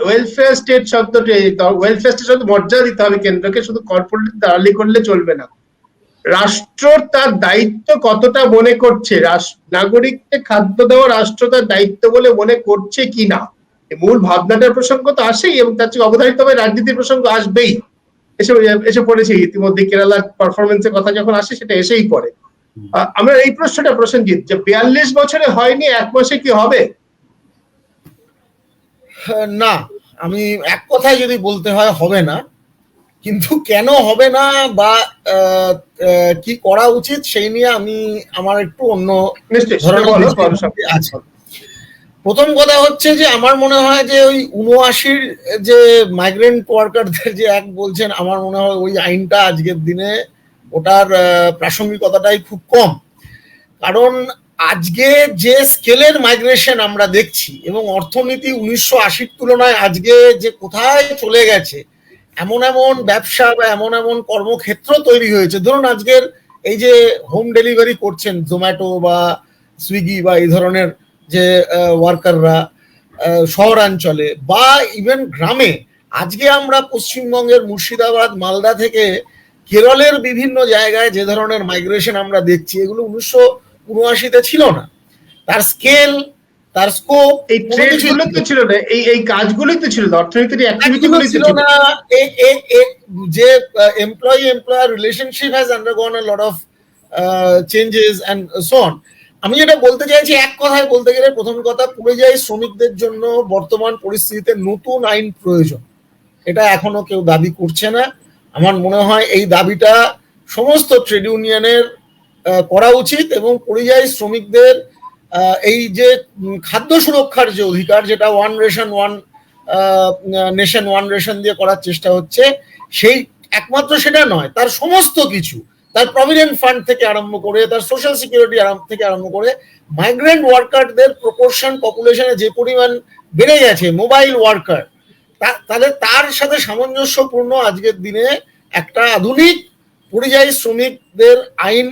A: ওয়েলফেয়ার স্টেট শব্দটি, ওয়েলফেয়ার স্টেট শব্দ মর্যাদা দিতে হবে কেন্দ্রকে, শুধু কর্পোরেট দালালি করলে চলবে না। রাষ্ট্র তার দায়িত্ব কতটা মনে করছে, নাগরিককে খাদ্য দেওয়া রাষ্ট্র তার দায়িত্ব বলে মনে করছে কিনা, মূল ভাবনাটার প্রসঙ্গ তো আসেই, এবং তার চেয়ে অবধারিতভাবে রাজনীতির প্রসঙ্গ আসবেই। এসে পড়েছে ইতিমধ্যে কেরালার পারফরমেন্সের কথা যখন আসে সেটা এসেই পড়ে। আমরা এই প্রশ্নজিৎ, যে 42 বছরে হয়নি 1 মাসে কি হবে?
B: না, আমি এক কথায় যদি বলতে হয় হবে না, কিন্তু কেন হবে না বা কি করা উচিত সেই নিয়ে আমার একটু অন্য ধরনের আছে। প্রথম কথা হচ্ছে যে আমার মনে হয় যে ওই 79 যে মাইগ্রেন্ট ওয়ার্কারদের যে অ্যাক্ট বলছেন, আমার মনে হয় ওই আইনটা আজকের দিনে ওটার প্রাসঙ্গিকতাটাই খুব কম। কারণ আজকে যে স্কেলের মাইগ্রেশন আমরা দেখছি এবং অর্থনীতি 1980-র তুলনায় আজকে যে কোথায় চলে গেছে, এমন ব্যবসা বা এমন কর্মক্ষেত্র তৈরি হয়েছে। ধরুন আজকের এই যে হোম ডেলিভারি করছেন জোম্যাটো বা সুইগি বা এই ধরনের যে ওয়ার্কাররা শহরাঞ্চলে বা ইভেন গ্রামে, আজকে আমরা পশ্চিমবঙ্গের মুর্শিদাবাদ, মালদা থেকে কেরলের বিভিন্ন জায়গায় যে ধরনের মাইগ্রেশন আমরা দেখছি, এগুলো 1979-তে ছিল না। তার স্কেল, তার স্কোপ,
A: এই ট্রেডগুলো তো ছিল না, এই কাজগুলোই তো ছিল না, অর্থনীতির অ্যাক্টিভিটিগুলো ছিল না।
B: যে employer relationship has undergone a lot of changes and so on. আমি যেটা বলতে চাইছি, এক কথায় বলতে গেলে, প্রথম কথা, পরিযায়ী শ্রমিকদের জন্য বর্তমান পরিস্থিতিতে নতুন আইন প্রয়োজন। এটা এখনো কেউ দাবি করছে না। আমার মনে হয় এই দাবিটা সমস্ত ট্রেড ইউনিয়নের করা উচিত, এবং পরিযায়ী শ্রমিকদের এই যে খাদ্য সুরক্ষার যে অধিকার, যেটা ওয়ান নেশন ওয়ান রেশন দিয়ে করার চেষ্টা হচ্ছে, সেই একমাত্র সেটা নয়, তার সমস্ত কিছু, তার প্রভিডেন্ট ফান্ড থেকে আরম্ভ করে, তার সোশ্যাল সিকিউরিটি থেকে আরম্ভ করে, মাইগ্রেন্ট ওয়ার্কারদের প্রপোর্শন পপুলেশনে যে পরিমাণ বেড়ে গেছে, মোবাইল ওয়ার্কার, তার সাথে সামঞ্জস্যপূর্ণ আজকের দিনে একটা আধুনিক পরিযায়ী শ্রমিকদের আইন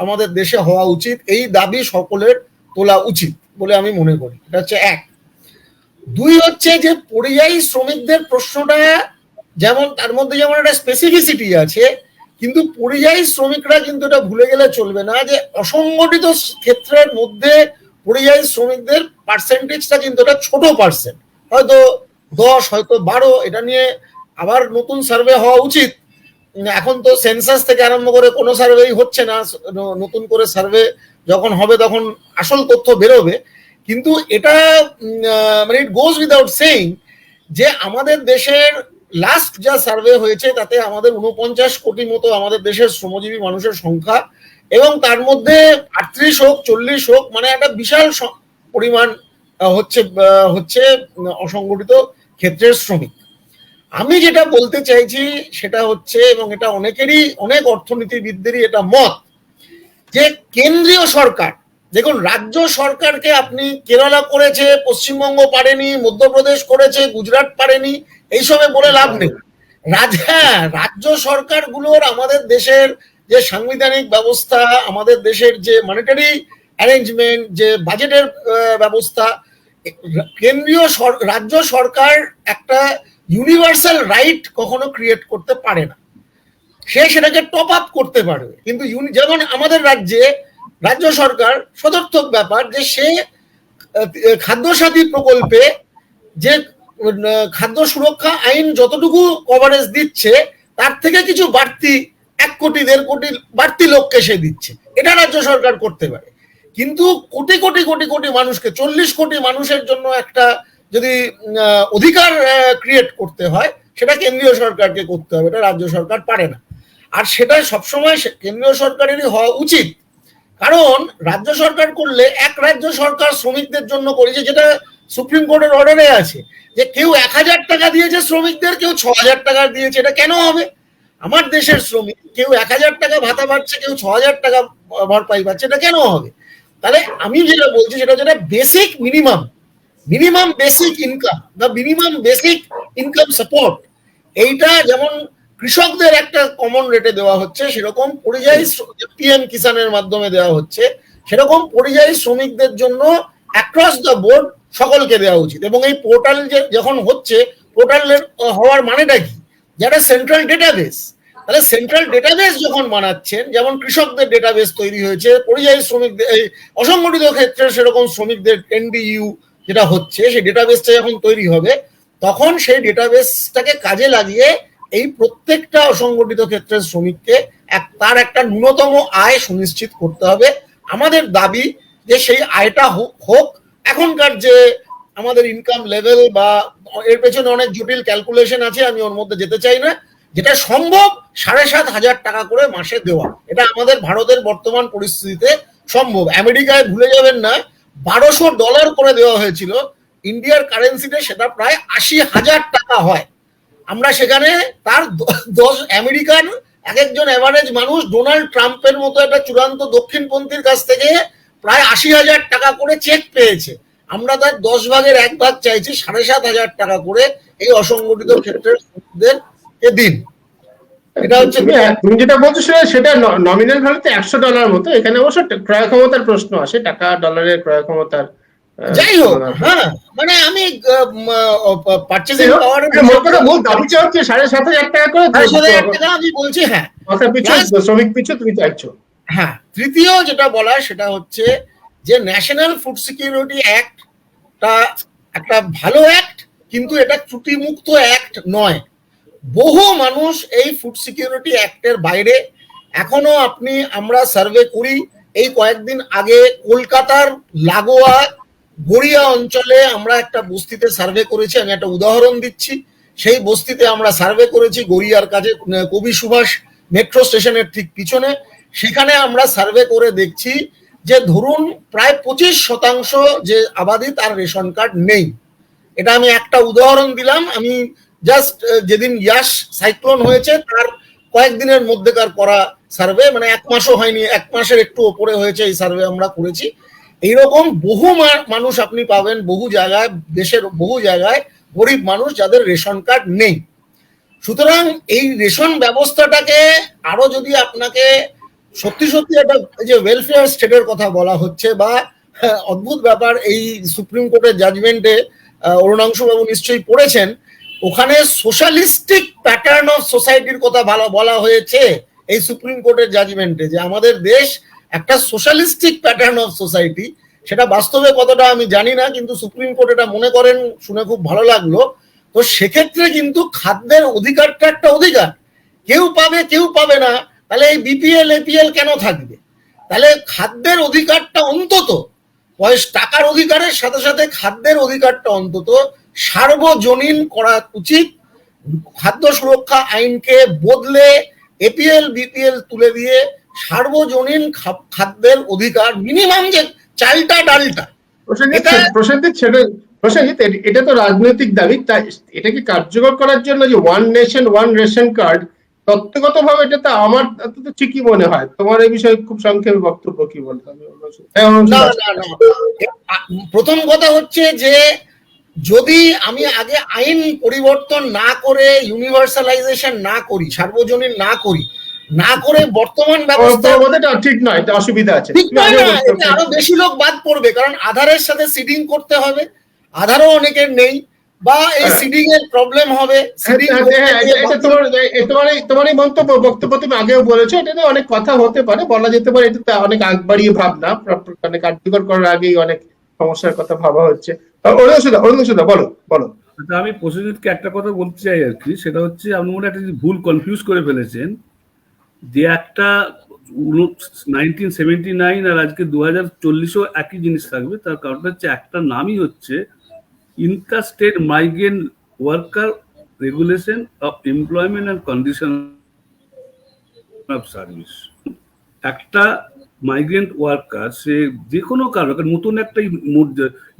B: আমাদের দেশে হওয়া উচিত। এই দাবি সকলের তোলা উচিত বলে আমি মনে করি। এটা হচ্ছে এক। দুই হচ্ছে যে পরিযায়ী শ্রমিকদের প্রশ্নটা যেমন, তার মধ্যে যেমন একটা স্পেসিফিসিটি আছে, কিন্তু পরিযায়ী শ্রমিকরা কিন্তু এটা ভুলে গেলে চলবে না যে অসংগঠিত ক্ষেত্রের মধ্যে পরিযায়ী শ্রমিকদের পার্সেন্টেজটা কিন্তু একটা ছোট পার্সেন্ট, হয়তো 10, হয়তো 12। এটা নিয়ে আবার নতুন সার্ভে হওয়া উচিত। এখন তো সেন্সাস থেকে আরম্ভ করে কোনো সার্ভেই হচ্ছে না, নতুন করে সার্ভে যখন হবে তখন আসল তথ্য বেরোবে। কিন্তু এটা মানে ইট গোজ উইদাউট সেইং যে আমাদের দেশের লাস্ট যা সার্ভে হয়েছে তাতে আমাদের 49 কোটি মতো আমাদের দেশের শ্রমজীবী মানুষের সংখ্যা, এবং তার মধ্যে 38 হোক 40 হোক, মানে একটা বিশাল পরিমাণ হচ্ছে অসংগঠিত ক্ষেত্রের শ্রমিক। আমি যেটা বলতে চাইছি সেটা হচ্ছে, এবং এটা অনেক অর্থনীতিবিদদেরই এটা মত, যে কেন্দ্রীয় সরকার, দেখুন রাজ্য সরকারকে আপনি, কেরালা করেছে, পশ্চিমবঙ্গ পারেনি, মধ্যপ্রদেশ করেছে, গুজরাট পারেনি, এইসবে বলে লাভ নেই। রাজ্য সরকারগুলোর আমাদের দেশের যে সাংবিধানিক ব্যবস্থা, আমাদের দেশের যে মনিটারি অ্যারেঞ্জমেন্ট, যে বাজেটের ব্যবস্থা, রাজ্য সরকার একটা ইউনিভার্সাল রাইট কখনো ক্রিয়েট করতে পারে না। সেটাকে টপ আপ করতে পারবে, কিন্তু যেমন আমাদের রাজ্য সরকার, সদর্থক ব্যাপার যে সে খাদ্যসাথী প্রকল্পে যে খাদ্য সুরক্ষা আইন যতটুকু কভারেজ দিচ্ছে তার থেকে কিছু বাড়তি 1 কোটি 1.5 কোটি বাড়তি লোককে সে দিচ্ছে, এটা রাজ্য সরকার করতে পারে। কিন্তু কোটি কোটি কোটি কোটি মানুষকে, 40 কোটি মানুষের জন্য একটা যদি অধিকার ক্রিয়েট করতে হয়, সেটা কেন্দ্রীয় সরকারকে করতে হবে, এটা রাজ্য সরকার পারে না। আর সেটা সবসময় কেন্দ্রীয় সরকারেরই হওয়া উচিত, কারণ রাজ্য সরকার করলে এক রাজ্য সরকার শ্রমিকদের জন্য করেছে, যেটা সুপ্রিম কোর্টের অর্ডারে আছে, যে কেউ 1000 টাকা দিয়েছে শ্রমিকদের, কেউ 6000 টাকা দিয়েছে। এটা কেন হবে? আমার দেশের শ্রমিক কেউ 1000 টাকা ভাতা পাচ্ছে, কেউ 6000 টাকা ভরপাই পাচ্ছে, এটা কেন হবে? তাহলে আমি যেটা বলছি সেটা যেটা বেসিক মিনিমাম বেসিক ইনকাম বা মিনিমাম বেসিক ইনকাম সাপোর্ট, এইটা যেমন কৃষকদের একটা কমন রেটে দেওয়া হচ্ছে, সেরকম পরিযায়ী পিএম কিষানের মাধ্যমে দেওয়া হচ্ছে, সেরকম পরিযায়ী শ্রমিকদের জন্য অ্যাক্রস দ্য বোর্ড সকলকে দেওয়া উচিত। এবং এই পোর্টাল যখন হচ্ছে, পোর্টালের হওয়ার মানেটা কি? যেটা সেন্ট্রাল ডেটাবেস, তাহলে সেন্ট্রাল ডেটাবেস যখন বানাচ্ছেন, যেমন কৃষকদের ডেটাবেস তৈরি হয়েছে, পরিযায়ী শ্রমিকদের, এই অসংগঠিত ক্ষেত্রে সেরকম শ্রমিকদের এনডিইউ যেটা হচ্ছে, সেই ডেটাবেসটা যখন তৈরি হবে, তখন সেই ডেটাবেসটাকে কাজে লাগিয়ে এই প্রত্যেকটা অসংগঠিত ক্ষেত্রের শ্রমিককে তার একটা ন্যূনতম আয় সুনিশ্চিত করতে হবে। আমাদের দাবি যে সেই আয়টা হোক। এখনকার যে আমাদের ইনকাম লেভেল বা এর পেছনে অনেক জটিল ক্যালকুলেশন আছে, আমি ওর মধ্যে যেতে চাই না, যেটা সম্ভব 7,500 টাকা করে মাসে দেওয়া, এটা আমাদের ভারতের বর্তমান পরিস্থিতিতে সম্ভব। আমেরিকায় ভুলে যাবেন না, $1200 করে দেওয়া হয়েছিল, ইন্ডিয়ার কারেন্সিতে সেটা প্রায় 80,000 টাকা হয়। আমরা সেখানে তার 10 আমেরিকান একজন এভারেজ মানুষ ডোনাল্ড ট্রাম্পের মতো একটা চূড়ান্ত দক্ষিণপন্থীর কাছ থেকে প্রায় 80,000 টাকা করে চেক পেয়েছে। আমরা তার 10 ভাগের 1 ভাগ চাইছি, 7,500 টাকা করে এই অসংগঠিত ক্ষেত্রের শ্রমিকদেরকে দিন। এটা হচ্ছে
A: তুমি যেটা বলছো সেটা নমিনাল ভ্যালুতে $100 মতো। এখানে অবশ্য ক্রয় ক্ষমতার প্রশ্ন আসে, টাকা ডলারের ক্রয় ক্ষমতার।
B: যাই হোক, হ্যাঁ, মানে আমি পারচেজিং পাওয়ার
A: মূল দাবিটা হচ্ছে 7,500 টাকা করে,
B: 7,500 টাকা আমি বলছি। হ্যাঁ,
A: শ্রমিক পিছু তুমি চাইছো।
B: হ্যাঁ, তৃতীয় যেটা বলা সেটা হচ্ছে যে ন্যাশনাল ফুড সিকিউরিটি অ্যাক্টটা একটা ভালো অ্যাক্ট, কিন্তু এটা ত্রুটিমুক্ত অ্যাক্ট নয়। বহু মানুষ এই ফুড সিকিউরিটি অ্যাক্টের বাইরে এখনো, আমরা সার্ভে করি, এই কয়েকদিন আগে কলকাতার লাগোয়া গড়িয়া অঞ্চলে আমরা একটা বস্তিতে সার্ভে করেছি। আমি একটা উদাহরণ দিচ্ছি, সেই বস্তিতে আমরা সার্ভে করেছি গড়িয়ার কাছে, কবি সুভাষ মেট্রো স্টেশনের ঠিক পিছনে। সেখানে আমরা সার্ভে করে দেখছি যে ধরুন প্রায় 25% যে আবাদি তার রেশন কার্ড নেই। এটা আমি একটা উদাহরণ দিলাম। আমি জাস্ট যেদিন ইয়াস সাইক্লোন হয়েছে তার কয়েকদিনের মধ্যেকার করা সার্ভে, মানে 1 মাসও হয়নি, 1 মাসের একটু ওপরে হয়েছে এই সার্ভে আমরা করেছি। এইরকম বহু মানুষ আপনি পাবেন, বহু জায়গায়, দেশের বহু জায়গায় গরিব মানুষ যাদের রেশন কার্ড নেই। সুতরাং এই রেশন ব্যবস্থাটাকে আরো যদি আপনাকে সত্যি সত্যি একটা যে ওয়েলফেয়ার স্টেটের কথা বলা হচ্ছে, বা অদ্ভুত ব্যাপার, এই সুপ্রিম কোর্টের জাজমেন্টে অরুণাংশু বাবু নিশ্চয়ই পড়েছেন, ওখানে সোশ্যালিস্টিক প্যাটার্ন অফ সোসাইটির কথা বলা হয়েছে এই সুপ্রিম কোর্টের জাজমেন্টে, যে আমাদের দেশ একটা সোশ্যালিস্টিক প্যাটার্ন অফ সোসাইটি। সেটা বাস্তবে কতটা আমি জানি না, কিন্তু সুপ্রিম কোর্ট এটা মনে করেন, শুনে খুব ভালো লাগলো। তো সেক্ষেত্রে কিন্তু খাদ্যের অধিকারটা একটা অধিকার, কেউ পাবে কেউ পাবে না, তাহলে এই বিপিএল এপিএল কেন থাকবে? তাহলে খাদ্যের অধিকারটা অন্তত, টাকার অধিকারের সাথে সাথে খাদ্যের অধিকারটা অন্তত সার্বজনীন করা উচিত। খাদ্য সুরক্ষা আইনকে বদলে এপিএল বিপিএল তুলে দিয়ে সার্বজনীন খাদ্যের অধিকার, মিনিমাম যে চালটা ডালটা।
A: প্রসেনজিৎ, এটা তো রাজনৈতিক দাবি, তাই এটা কি কার্যকর করার জন্য যে one nation one ration card, তত্ত্বগত ভাবে এটা তো আমার তো ঠিকই মনে হয়। তোমার এই বিষয়ে খুব সংক্ষেপে বক্তব্য কি বলতে হবে?
B: প্রথম কথা হচ্ছে যে যদি আমি আগে আইন পরিবর্তন না করে, ইউনিভার্সালাইজেশন না করি, সার্বজনীন না করে বর্তমান ব্যবস্থা
A: ঠিক নয়, এটা অসুবিধা আছে।
B: আরো বেশি লোক বাদ পড়বে, কারণ আধারের সাথে সিডিং করতে হবে, আধারও অনেকের নেই, বা এই সিডিং এর প্রবলেম হবে।
A: তোমার এই বক্তব্য তুমি আগেও বলেছো, এটাতে অনেক কথা হতে পারে, বলা যেতে পারে এটাতে অনেক আগ বাড়িয়ে ভাবনা, মানে কার্যকর করার আগেই অনেক সমস্যার কথা ভাবা হচ্ছে। অরুণাংশুদা বলো।
D: আমি প্রসেনজিৎকে একটা কথা বলতে চাই আর কি, সেটা হচ্ছে আপনি মনে হয় একটা ভুল কনফিউজ করে ফেলেছেন, যে একটা 1979 আর আজকে 2040ও একই জিনিস থাকবে। তার কারণটা হচ্ছে একটা নামই হচ্ছে interstate migrant worker regulation of employment and condition of service. একটা মাইগ্রেন্ট ওয়ার্কার সে যে কোনো কারণ, নতুন একটা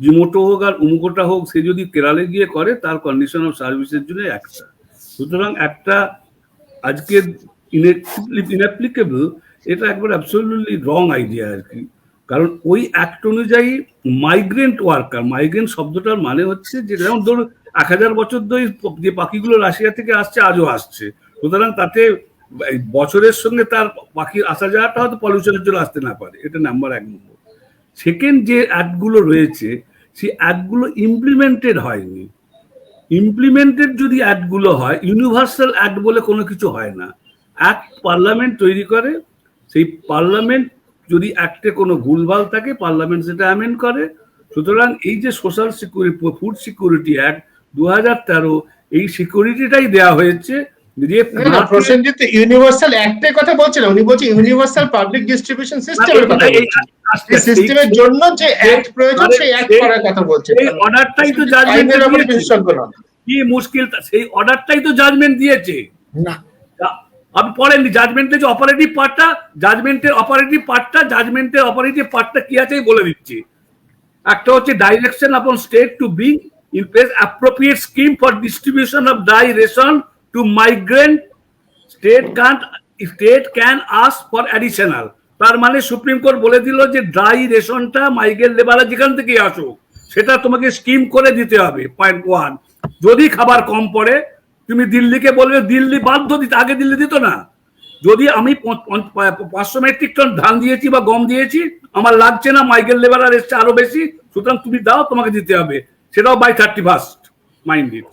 D: জিমোটো হোক আর উমুকোটা হোক, সে যদি কেরালে গিয়ে করে তার কন্ডিশন অফ সার্ভিসের জন্য একটা। সুতরাং একটা আজকের ইনঅ্যাপ্লিকেবল, এটা একবার অ্যাবসলিউটলি রং আইডিয়া আর কি। কারণ ওই অ্যাক্ট অনুযায়ী মাইগ্রেন্ট ওয়ার্কার, মাইগ্রেন্ট শব্দটার মানে হচ্ছে যে যেমন ধরুন 1000 বছর ধরে যে পাখিগুলো রাশিয়া থেকে আসছে আজও আসছে, সুতরাং তাতে বছরের সঙ্গে তার পাখির আসা যাওয়াটা হয়তো পলিউশনের জন্য আসতে না পারে, এটা নাম্বার 1 নম্বর। সেকেন্ড, যে অ্যাক্টগুলো রয়েছে সেই অ্যাক্টগুলো ইমপ্লিমেন্টেড হয়নি। ইমপ্লিমেন্টেড যদি অ্যাক্টগুলো হয়, ইউনিভার্সাল অ্যাক্ট বলে কোনো কিছু হয় না। অ্যাক্ট পার্লামেন্ট তৈরি করে, সেই পার্লামেন্ট যদি অ্যাক্টে কোনো ভুলভাল থাকে পার্লামেন্ট সেটা অ্যামেন্ড করে। সুতরাং এই যে social security, food security act 2013, এই সিকিউরিটিটাই দেওয়া হয়েছে।
A: প্রসেনজিৎ ইউনিভার্সাল অ্যাক্টের কথা বলছেন, উনি বলছেন ইউনিভার্সাল পাবলিক ডিস্ট্রিবিউশন সিস্টেমের কথা। এই সিস্টেমের জন্য যে অ্যাক্ট প্রয়োজন সেই অ্যাক্ট করার কথা বলছেন।
D: এই অর্ডারটাই তো জাজমেন্ট কি মুশকিল, সেই অর্ডারটাই তো জাজমেন্ট দিয়েছে
B: না।
D: আপনি পড়েননি জাজমেন্টের যে অপারেটিভ পার্টটা, জাজমেন্টের অপারেটিভ পার্টটা কি আছে বলে দিচ্ছি। একটা হচ্ছে direction upon state to bring in place appropriate scheme for distribution of dry ration to migrant, state can ask for additional. তার মানে সুপ্রিম কোর্ট বলে দিল যে ড্রাই রেশনটা মাইগ্রেন্ট লেবাররা যেখান থেকে আসুক সেটা তোমাকে স্কিম করে দিতে হবে। পয়েন্ট 1, যদি খাবার কম পড়ে তুমি দিল্লিকে বলবে, দিল্লি বাধ্য দিতে, আগে দিল্লি দিত না। যদি আমি 500 মেট্রিক টন ধান দিয়েছি বা গম দিয়েছি, আমার লাগছে না, মাইগ্রেন্ট লেবাররা এসছে আরো বেশি, সুতরাং তুমি দাও, তোমাকে দিতে হবে, সেটাও by 31st, mind it,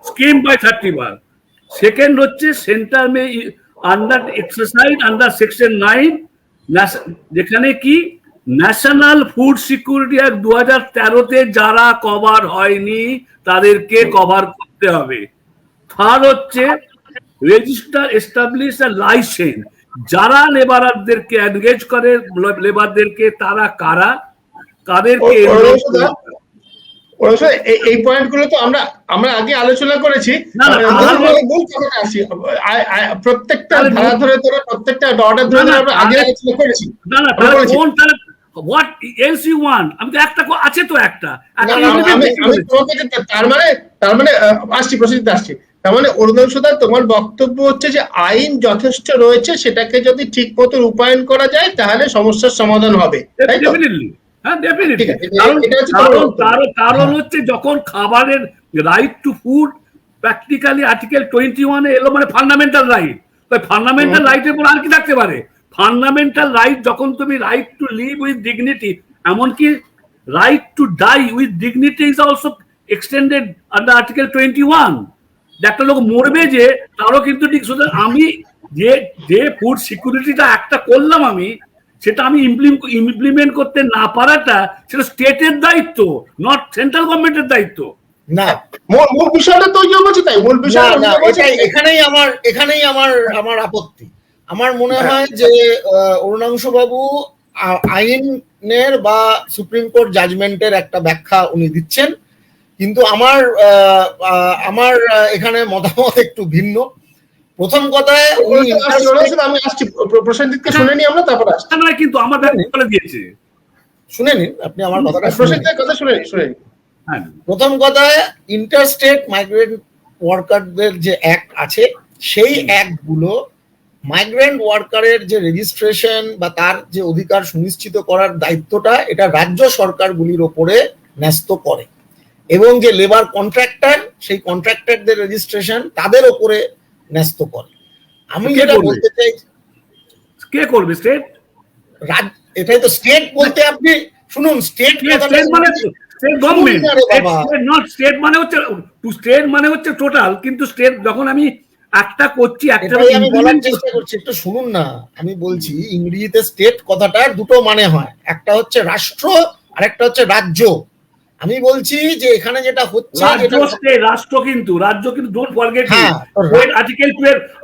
D: scheme by 31। Second হচ্ছে centre may under exercise under section 9, যেখানে কি ন্যাশনাল ফুড সিকিউরিটি অ্যাক্ট 2013-তে যারা কভার হয়নি তাদেরকে কভার করতে হবে। থার্ড হচ্ছে রেজিস্টার এস্টাবলিশ আ লাইসেন্স, যারা লেবারদেরকে এনগেজ করে, লেবারদেরকে তারা কারা, তাদেরকে
A: এই পয়েন্টগুলো তো আমরা আগে আলোচনা করেছি। প্রত্যেকটা ধারা ধরে প্রত্যেকটা অর্ডার ধরে আমরা আগে আলোচনা করেছি।
D: হোয়াট এলস ইউ ওয়ান্ট, আমি তো একটা আছে তো একটা।
A: তার মানে আসছি প্রসেনজিৎ, আসছি। তার মানে অরুণাংশুদা, তোমার বক্তব্য হচ্ছে যে আইন যথেষ্ট রয়েছে, সেটাকে যদি ঠিক মতো রূপায়ণ করা যায় তাহলে সমস্যার সমাধান হবে, তাই তো?
D: হ্যাঁ, ডেফিনেটলি। কারণ হচ্ছে যখন খাবারের right to food practically article 21 এলো, মানে ফান্ডামেন্টাল রাইট, ফান্ডামেন্টাল রাইটের পর আর কি থাকতে পারে? ফান্ডামেন্টাল রাইট, যখন তুমি right to live with dignity, এমনকি right to die with dignity is also extended under article 21। একটা লোক মরবে যে, তারও কিন্তু ঠিক। সুতরাং আমি যে ফুড সিকিউরিটিটা একটা করলাম, আমি সেটা আমি ইমপ্লিমেন্ট করতে না পারাটা সেটা স্টেটের দায়িত্ব, নট সেন্ট্রাল গভর্নমেন্টের দায়িত্ব।
A: না, মূল বিষয়টা তো বলছে, তাই মূল বিষয়
B: এখানেই আমার আপত্তি। আমার মনে হয় যে অরুণাংশু বাবু আইনের বা সুপ্রিম কোর্ট জাজমেন্টের একটা ব্যাখ্যা উনি দিচ্ছেন, কিন্তু আমার এখানে মতামত একটু ভিন্ন। প্রথম কথায়
A: আমি আসছি, প্রসেনজিৎকে শুনে নি আমরা, তারপর আসছি।
D: না, কিন্তু আমার ব্যাখ্যা বলে দিয়েছে,
B: শুনে নিন আপনি আমার কথাটা।
A: প্রসেনজিতের কথা শুনে নিন।
B: প্রথম কথায় ইন্টারস্টেট মাইগ্রেন্ট ওয়ার্কারদের যে অ্যাক্ট আছে, সেই অ্যাক্টগুলো মাইগ্রেন্ট ওয়ার্কারের যে রেজিস্ট্রেশন বা তার যে অধিকার সুনিশ্চিত করার দায়িত্বটা, এটা রাজ্য সরকারগুলির ওপরে ন্যস্ত করে, এবং যে লেবার কন্ট্রাক্টর, সেই কন্ট্রাক্টরদের রেজিস্ট্রেশন তাদের ওপরে ন্যস্ত করে। আমি যেটা বলতে চাই,
D: কে করবে? স্টেট।
B: এটাই তো স্টেট বলতে, আপনি শুনুন, স্টেট
D: মানে স্টেট গভর্নমেন্ট, নট স্টেট মানে হচ্ছে স্টেট মানে হচ্ছে টোটাল। কিন্তু স্টেট যখন আমি একটা করছি, একটা
B: আমি বলার চেষ্টা করছি, একটু শুনুন না। আমি বলছি ইংরেজিতে স্টেট কথাটার দুটো মানে হয়, একটা হচ্ছে রাষ্ট্র আর একটা হচ্ছে রাজ্য। আমি বলছি যে এখানে যেটা হচ্ছে
D: রাষ্ট্র কিন্তু ডোন্ট ফরগেট
B: হ্যাঁ,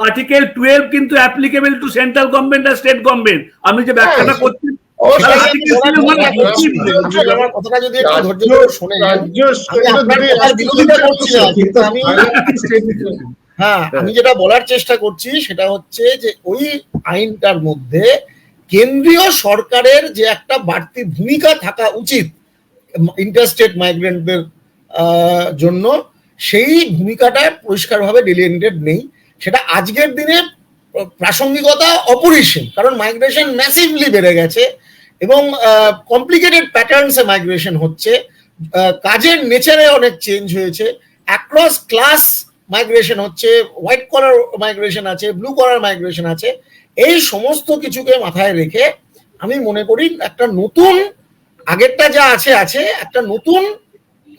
D: আর্টিকেল 12 কিন্তু অ্যাপ্লিকেবল টু সেন্ট্রাল গভর্নমেন্ট আর স্টেট গভর্নমেন্ট। আমি যে ব্যাখ্যাটা করছি
B: আমার কথাটা যদি একটু ধৈর্য ধরে শোনেন, আমি আপনার কথার বিরোধিতা করছি না, কিন্তু আমি যেটা বলার চেষ্টা করছি সেটা হচ্ছে যে ওই আইনটার মধ্যে কেন্দ্রীয় সরকারের যে একটা বাড়তি ভূমিকা থাকা উচিত ইন্টারস্টেট মাইগ্রেন্টদের জন্য, সেই ভূমিকাটা পরিষ্কারভাবে ডিলিমিটেড নেই। সেটা আজকের দিনে প্রাসঙ্গিকতা অপরিসীম, কারণ মাইগ্রেশন ম্যাসিভলি বেড়ে গেছে এবং কমপ্লিকেটেড প্যাটার্নসে মাইগ্রেশন হচ্ছে, কাজের নেচারে অনেক চেঞ্জ হয়েছে, অ্যাক্রস ক্লাস মাইগ্রেশন হচ্ছে, হোয়াইট কলার মাইগ্রেশন আছে, ব্লু কলার মাইগ্রেশন আছে। এই সমস্ত কিছুকে মাথায় রেখে আমি মনে করি একটা নতুন, আগেরটা যা আছে আছে, একটা নতুন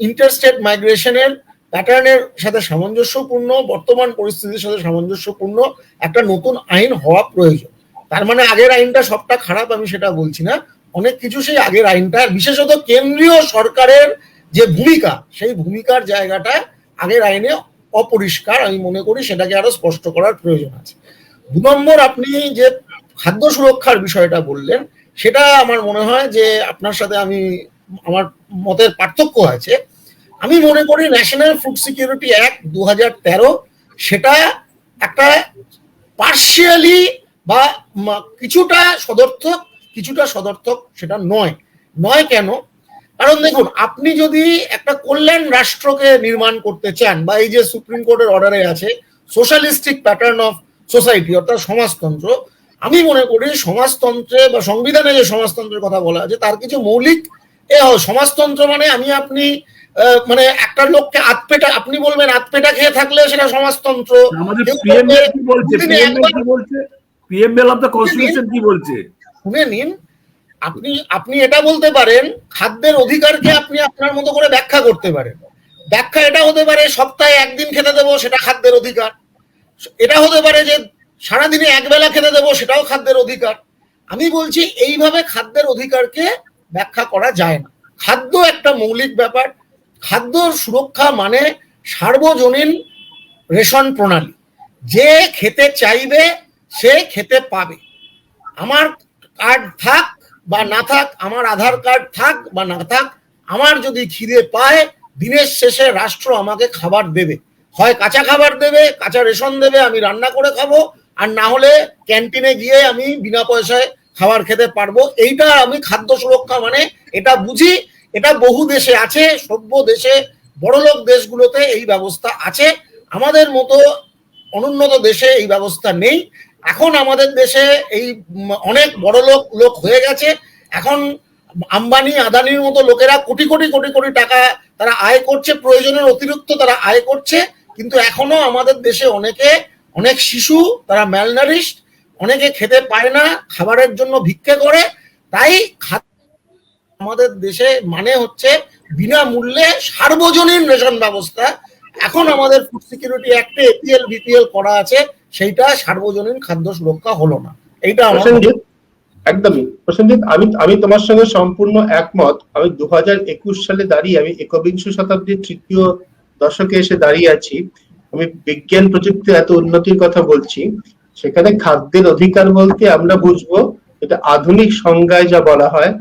B: ইন্টারস্টেট মাইগ্রেশনের প্যাটার্নের সাথে সামঞ্জস্যপূর্ণ, বর্তমান পরিস্থিতির সাথে সামঞ্জস্যপূর্ণ একটা নতুন আইন হওয়া প্রয়োজন। তার মানে আগের আইনটা সবটা খারাপ আমি সেটা বলছি না, অনেক কিছু সেই আগের আইনটা, বিশেষত কেন্দ্রীয় সরকারের যে ভূমিকা, সেই ভূমিকার জায়গাটা আগের আইনে অপরিষ্কার। আমি মনে করি সেটাকে আরো স্পষ্ট করার প্রয়োজন আছে। 2 নম্বর, আপনি যে খাদ্য সুরক্ষার বিষয়টা বললেন, সেটা আমার মনে হয় যে আপনার সাথে আমার মতের পার্থক্য আছে। আমি মনে করি ন্যাশনাল ফুড সিকিউরিটি অ্যাক্ট 2013 সেটা একটা পার্শিয়ালি বা কিছুটা সদর্থক সেটা নয় কেন? কারণ দেখুন, আপনি যদি একটা কল্যাণ রাষ্ট্রকে নির্মাণ করতে চান, বা এই যে সুপ্রিম কোর্টের অর্ডারে আছে সোশ্যালিস্টিক প্যাটার্ন অফ সোসাইটি অর্থাৎ সমাজতন্ত্র, আমি মনে করি সমাজতন্ত্রে বা সংবিধানে যে সমাজতন্ত্রের কথা বলা আছে তার কিছু মৌলিক সমাজতন্ত্র মানে আপনি মানে একটা লোককে আপনি বলবেন আতপেটা খেয়ে থাকলে সেটা সমাজতন্ত্র। শুনে নিন, আপনি এটা বলতে পারেন খাদ্যের অধিকারকে আপনি আপনার মতো করে ব্যাখ্যা করতে পারেন। ব্যাখ্যা এটা হতে পারে সপ্তাহে একদিন খেতে দেবো, সেটা খাদ্যের অধিকার। এটা হতে পারে যে সারাদিনে একবেলা খেতে দেবো, সেটাও খাদ্যের অধিকার। আমি বলছি এইভাবে খাদ্যের অধিকারকে ব্যাখ্যা করা যায় না। খাদ্য একটা মৌলিক ব্যাপার। খাদ্য সুরক্ষা মানে সার্বজনীন রেশন প্রণালী। যে খেতে চাইবে সে খেতে পাবে। আমার কার্ড থাক বা না থাক, আমার আধার কার্ড থাক বা না থাক, আমার যদি খিদে পায়, দিনের শেষে রাষ্ট্র আমাকে খাবার দেবে। হয় কাঁচা খাবার দেবে, কাঁচা রেশন দেবে, আমি রান্না করে খাবো, আর না হলে ক্যান্টিনে গিয়ে আমি বিনা পয়সায় খাবার খেতে পারবো। এইটা আমি খাদ্য সুরক্ষা মানে এটা বুঝি। এটা বহু দেশে আছে, সভ্য দেশে, বড়লোক দেশগুলোতে এই ব্যবস্থা আছে। আমাদের মতো অনুন্নত দেশে এই ব্যবস্থা নেই। এখন আমাদের দেশে এই অনেক বড়লোক হয়ে গেছে। এখন আম্বানি আদানির মতো লোকেরা কোটি কোটি টাকা তারা আয় করছে, প্রয়োজনের অতিরিক্ত তারা আয় করছে। কিন্তু এখনো আমাদের দেশে অনেক শিশু তারা ম্যালনারিশড, অনেকে খেতে পায় না, খাবারের জন্য ভিক্ষে করে। তাই আমাদের দেশে মানে হচ্ছে বিনামূল্যে সার্বজনীন রেশন ব্যবস্থা। এখন আমাদের ফুড সিকিউরিটি অ্যাক্টে এপিএল বিপিএল করা আছে, সেইটা সার্বজনীন খাদ্য সুরক্ষা হলো না। এইটা
A: একদমই প্রসেনজিৎ, আমি তোমার সঙ্গে সম্পূর্ণ একমত। আমি 2021 সালে দাঁড়িয়ে, আমি একবিংশ শতাব্দীর তৃতীয় দশকে এসে দাঁড়িয়ে আছি। আমি বিজ্ঞান প্রযুক্তির এত উন্নতির কথা বলছি, সেখানে খাদ্যের অধিকার বলতে আমরা বুঝবো, এটা আধুনিক সংজ্ঞায় যা বলা হয়,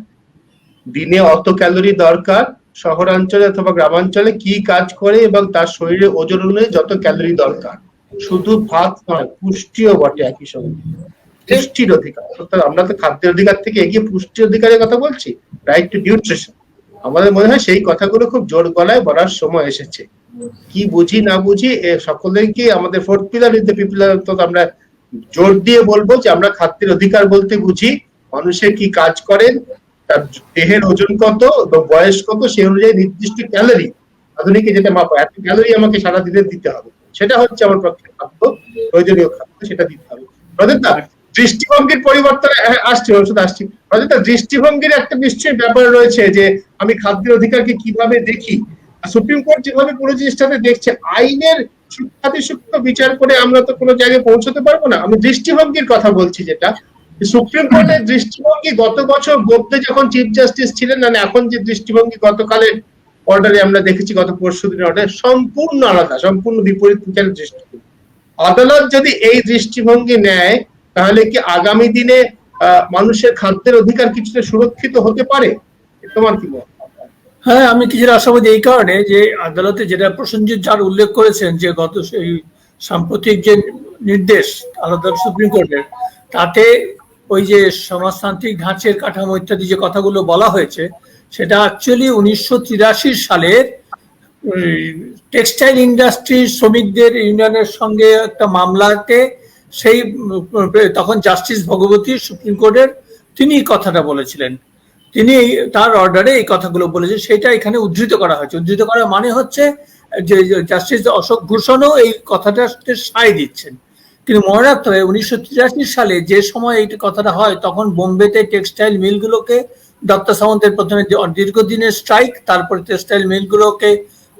A: দিনে অত ক্যালোরি দরকার, শহরাঞ্চলে অথবা গ্রামাঞ্চলে কি কাজ করে এবং তার শরীরে ওজন অনুযায়ী যত ক্যালোরি দরকার। শুধু ভাত নয়, পুষ্টিও বটে একই সঙ্গে। পুষ্টির অধিকার, অর্থাৎ আমরা তো খাদ্যের অধিকার থেকে এগিয়ে পুষ্টির অধিকারের কথা বলছি, রাইট টু নিউট্রিশন। আমাদের মনে হয় সেই কথাগুলো খুব জোর গলায় বলার সময় এসেছে। কি বুঝি না বুঝি সকলেই আমাদের ফোর্থ পিলার ইন দ্য পিপলার, আমরা জোর দিয়ে বলবো যে আমরা খাদ্যের অধিকার বলতে বুঝি মানুষের কি কাজ করেন, তার দেহের ওজন কত এবং বয়স কত, সেই অনুযায়ী নির্দিষ্ট ক্যালোরি, আধুনিকে যেটা মাপা, এত ক্যালোরি আমাকে সারা দিনে দিতে হবে, সেটা হচ্ছে আমার পক্ষে খাদ্য, প্রয়োজনীয় খাদ্য, সেটা দিতে হবে। রজতদা, দৃষ্টিভঙ্গির পরিবর্তনে আসছি, রজতদা, দৃষ্টিভঙ্গির একটা নিশ্চয়ই ব্যাপার রয়েছে যে আমি খাদ্যের অধিকারকে কিভাবে দেখি। সুপ্রিম কোর্ট যেভাবে পুরো জিনিসটাতে দেখছে, আইনের সূক্ষ্মাতিসূক্ষ্ম বিচার করে আমরা তো কোনো জায়গায় পৌঁছতে পারবো না। আমি দৃষ্টিভঙ্গির কথা বলছি, যেটা সুপ্রিম কোর্টের দৃষ্টিভঙ্গি গত বছর বোবদে যখন চিফ জাস্টিস ছিলেন, না এখন যে দৃষ্টিভঙ্গি গতকালের অর্ডারে আমরা দেখেছি গত পরশুদিনের অর্ডার সম্পূর্ণ আলাদা, সম্পূর্ণ বিপরীত বিচারের দৃষ্টিভঙ্গি। আদালত যদি এই দৃষ্টিভঙ্গি নেয় তাহলে কি আগামী দিনে মানুষের খাদ্যের অধিকার কিছুটা সুরক্ষিত হতে পারে? তোমার কি মত?
C: হ্যাঁ, আমি কিছুটা আশাবাদী এই কারণে যে আদালতে যেটা প্রসেনজিৎ যার উল্লেখ করেছেন যে গত সেই সাম্প্রতিক যে নির্দেশ আলাদা সুপ্রিম কোর্টের, তাতে ওই যে সমাজতান্ত্রিক ধাঁচের কাঠামো ইত্যাদি যে কথাগুলো বলা হয়েছে সেটা অ্যাকচুয়ালি 1983 সালের টেক্সটাইল ইন্ডাস্ট্রির শ্রমিকদের ইউনিয়নের সঙ্গে একটা মামলাতে সেই তখন জাস্টিস ভগবতী সুপ্রিম কোর্টের তিনি কথাটা বলেছিলেন, তিনি তার অর্ডারে এই কথাগুলো বলেছেন, সেটা এখানে উদ্ধৃত করা হয়েছে। উদ্ধৃত করা মানে হচ্ছে যে জাস্টিস অশোক ভূষণও এই কথাটাতে সায় দিচ্ছেন। কিন্তু মনে রাখতে হবে 1983 সালে যে সময় এই কথাটা হয় তখন বোম্বেতে টেক্সটাইল মিলগুলোকে দত্ত সামন্তের প্রথমে দীর্ঘদিনের স্ট্রাইক, তারপরে টেক্সটাইল মিলগুলোকে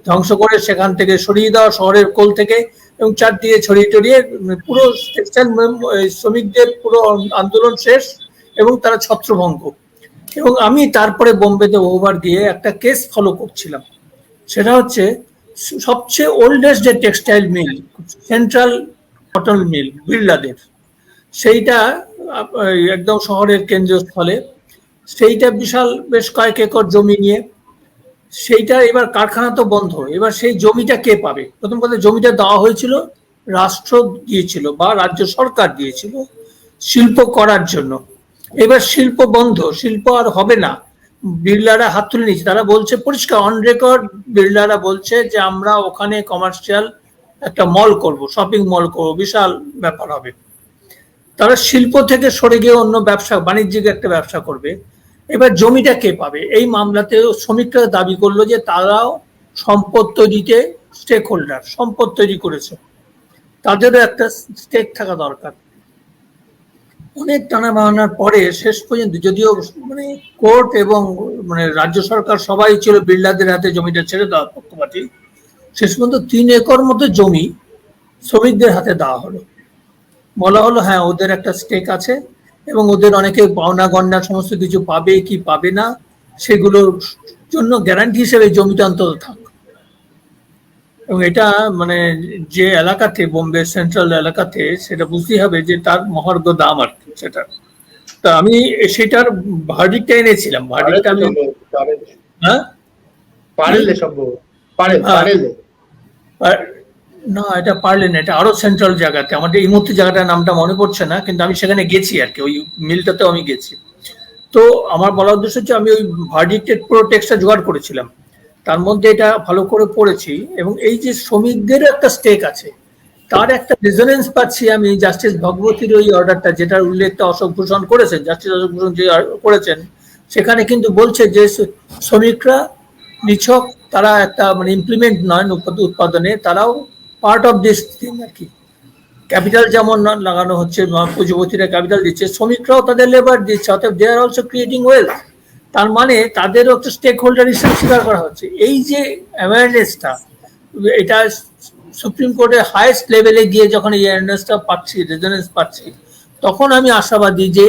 C: ধ্বংস করে সেখান থেকে সরিয়ে দেওয়া শহরের কোল থেকে, এবং চারদিকে ছড়িয়ে টড়িয়ে পুরো টেক্সটাইল শ্রমিকদের পুরো আন্দোলন শেষ এবং তারা ছত্রভঙ্গ। এবং আমি তারপরে বোম্বেতে বহুবার গিয়ে একটা কেস ফলো করছিলাম, সেটা হচ্ছে সবচেয়ে ওল্ডেস্ট যে textile mill central cotton mill বিড়লাদের, সেইটা একদম শহরের কেন্দ্রস্থলে, সেইটা বিশাল বেশ কয়েক একর জমি নিয়ে, সেইটা এবার কারখানা তো বন্ধ, এবার সেই জমিটা কে পাবে? প্রথম কথা, জমিটা দেওয়া হয়েছিল, রাষ্ট্র দিয়েছিল বা রাজ্য সরকার দিয়েছিল শিল্প করার জন্য। এবার শিল্প বন্ধ, শিল্প আর হবে না, বিড়লারা হাত তুলে নিচ্ছে। তারা বলছে পরিষ্কার অন রেকর্ড, বিড়লারা বলছে যে আমরা ওখানে কমার্শিয়াল একটা মল করব, শপিং মল করব, বিশাল ব্যাপার হবে। তারা শিল্প থেকে সরে গিয়ে অন্য ব্যবসা, বাণিজ্যিক একটা ব্যবসা করবে। এবার জমিটা কে পাবে? এই মামলাতে শ্রমিকরা দাবি করলো যে তারাও সম্পদ তৈরিতে স্টেক হোল্ডার, সম্পদ তৈরি করেছে, তাদেরও একটা স্টেক থাকা দরকার। অনেক টানা বাহানার পরে শেষ পর্যন্ত, যদিও মানে কোর্ট এবং মানে রাজ্য সরকার সবাই ছিল বিড়লাদের হাতে জমিটা ছেড়ে দেওয়ার পক্ষপাতী, শেষ পর্যন্ত 3 একর মতো জমি শ্রমিকদের হাতে দেওয়া হলো। বলা হলো হ্যাঁ ওদের একটা স্টেক আছে এবং ওদের অনেকে পাওনা গন্ডা সমস্ত কিছু পাবে কি পাবে না সেগুলোর জন্য গ্যারান্টি হিসেবে জমিটা অন্তত থাক। এবং এটা মানে যে এলাকাতে, বোম্বে সেন্ট্রাল এলাকাতে, সেটা বুঝতেই হবে যে তার মহার্ঘ দাম আর কি সেটা। তা আমি সেটার ভার্ডিক্টটা এনেছিলাম। ভার্ডিক্টটা আমি হ্যাঁ
A: পারেলে সম্ভব পারেলে
C: না, এটা পারলেন, এটা আরো সেন্ট্রাল জায়গাতে, আমাদের এই মুহূর্তে জায়গাটার নামটা মনে পড়ছে না, কিন্তু আমি সেখানে গেছি আর কি, ওই মিলটাতেও আমি গেছি। তো আমার বলার উদ্দেশ্য হচ্ছে আমি ওই ভার্ডিক্টের পুরো টেক্সটটা জোগাড় করেছিলাম, তার মধ্যে এটা ভালো করে পড়েছি, এবং এই যে শ্রমিকদের একটা স্টেক আছে তার একটা রেজোনেন্স পাচ্ছি আমি জাস্টিস ভগবতীর ওই অর্ডারটা, যেটার উল্লেখটা অশোক ভূষণ করেছেন, জাস্টিস অশোক ভূষণ যে করেছেন, সেখানে কিন্তু বলছে যে শ্রমিকরা নিছক তারা একটা মানে ইমপ্লিমেন্ট নয় উৎপাদনে, তারাও পার্ট অফ দিস থিং আর কি। ক্যাপিটাল যেমন লাগানো হচ্ছে, পুঁজিপতিরা ক্যাপিটাল দিচ্ছে, শ্রমিকরাও তাদের লেবার দিচ্ছে, অর্থাৎ দে আর অলসো ক্রিয়েটিং ওয়েলথ। তার মানে তাদেরও একটা স্টেক হোল্ডার হিসেবে স্বীকার করা হচ্ছে। এই যে অ্যাওয়ারনেসটা, এটা সুপ্রিম কোর্টের হাইয়েস্ট লেভেলে গিয়ে যখন এই অ্যাওয়ারনেসটা পাচ্ছি, রেজোনেন্স পাচ্ছি, তখন আমি আশাবাদী যে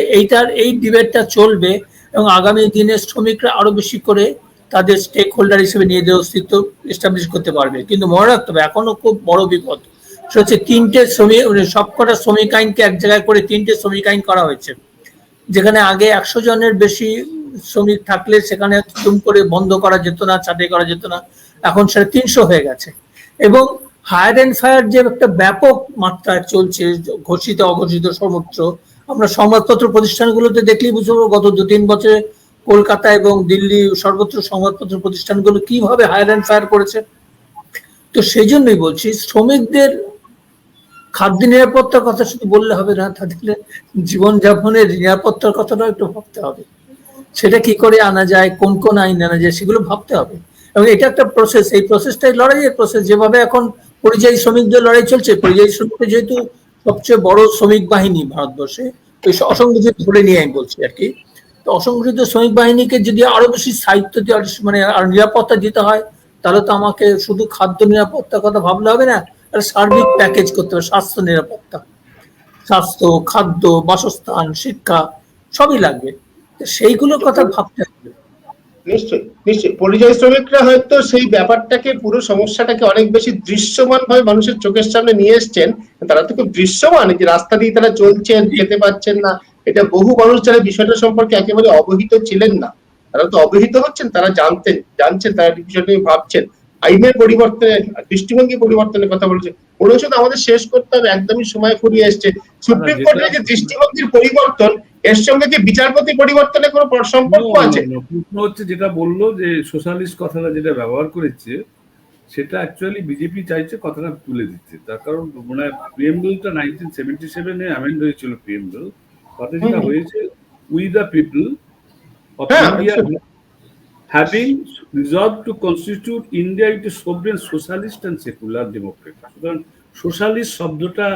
C: এই ডিবেটটা চলবে এবং আগামী দিনে শ্রমিকরা আরো বেশি করে তাদের স্টেক হোল্ডার হিসেবে নিজেদের অস্তিত্ব এস্টাবলিশ করতে পারবে। কিন্তু মনে রাখতে হবে এখনো খুব বড় বিপদ, সেটা হচ্ছে 3টে শ্রমিক, সবকটা শ্রমিক আইনকে এক জায়গায় করে 3টে শ্রমিক আইন করা হয়েছে। যেখানে আগে 100 জনের বেশি শ্রমিক থাকলে সেখানে তুম করে বন্ধ করা যেত না, ছাঁটাই করা যেত না, এখন সেটা 300 হয়ে গেছে। এবং হায়ার অ্যান্ড ফায়ার যে একটা ব্যাপক মাত্রায় চলছে, ঘোষিত অঘোষিত সর্বত্র, আমরা সংবাদপত্র প্রতিষ্ঠানগুলোতে দেখলেই বুঝতে পারবো গত 2-3 বছরে কলকাতা এবং দিল্লি সর্বত্র সংবাদপত্র প্রতিষ্ঠানগুলো কিভাবে হায়ার অ্যান্ড ফায়ার করেছে। তো সেই জন্যই বলছি শ্রমিকদের খাদ্য নিরাপত্তার কথা শুধু বললে হবে না, তাদের জীবনযাপনের নিরাপত্তার কথাটাও একটু ভাবতে হবে। সেটা কি করে আনা যায়, কোন কোন আইন আনা যায়, সেগুলো ভাবতে হবে। এবং এটা একটা প্রসেস, এই প্রসেসটাই লড়াইয়ের প্রসেস। যেভাবে এখন পরিযায়ী শ্রমিকদের লড়াই চলছে, পরিযায়ী শ্রমিকদের যেহেতু সবচেয়ে বড় শ্রমিক বাহিনী ভারতবর্ষে, ওই অসংগঠিত ধরে নিয়ে আমি বলছি আর কি, তো অসংগঠিত শ্রমিক বাহিনীকে যদি আরো বেশি সাহিত্য দিয়ে মানে আর নিরাপত্তা দিতে হয়, তাহলে তো আমাকে শুধু খাদ্য নিরাপত্তার কথা ভাবলে হবে না, একটা সার্বিক প্যাকেজ করতে হবে। স্বাস্থ্য নিরাপত্তা, স্বাস্থ্য, খাদ্য, বাসস্থান, শিক্ষা সবই লাগবে, সেইগুলোর কথা ভাবতে হবে।
A: নিশ্চয়ই নিশ্চয়ই পরিযায়ী শ্রমিকরা হয়তো সেই ব্যাপারটাকে, পুরো সমস্যাটাকে অনেক বেশি দৃশ্যমান ভাবে মানুষের চোখের সামনে নিয়ে এসছেন। তারা তো খুব দৃশ্যমান, যে রাস্তা দিয়ে তারা চলছেন, যেতে পারছেন না, এটা বহু মানুষ যারা বিষয়টা সম্পর্কে একেবারে অবহিত ছিলেন না, তারা তো অবহিত হচ্ছেন, তারা জানছেন, তারা বিষয়টা নিয়ে ভাবছেন। আইনের পরিবর্তনে, দৃষ্টিভঙ্গি পরিবর্তনের কথা বলছে। পরিষদ আমাদের শেষ করতে হবে, একদমই সময় ফুরিয়ে এসছে। সুপ্রিম কোর্টের যে দৃষ্টিভঙ্গির পরিবর্তন, এর সঙ্গে কি বিচারপতি পরিবর্তনের কোনো সম্পর্ক আছে?
D: প্রশ্ন হচ্ছে, যেটা বললো যে সোশ্যালিস্ট কথাটা যেটা ব্যবহার করেছে, সেটা অ্যাকচুয়ালি বিজেপি চাইছে কথাটা তুলে দিচ্ছে। তার কারণ মানে প্রিএমবেলটা 1977-এ অ্যামেন্ড হয়েছিল প্রিএমবেল, তাতে যেটা হয়েছে, we the people of India having resolve two constitute India into sovereign socialist and secular Democrat. সুতরাং সোশ্যালিস্ট শব্দটা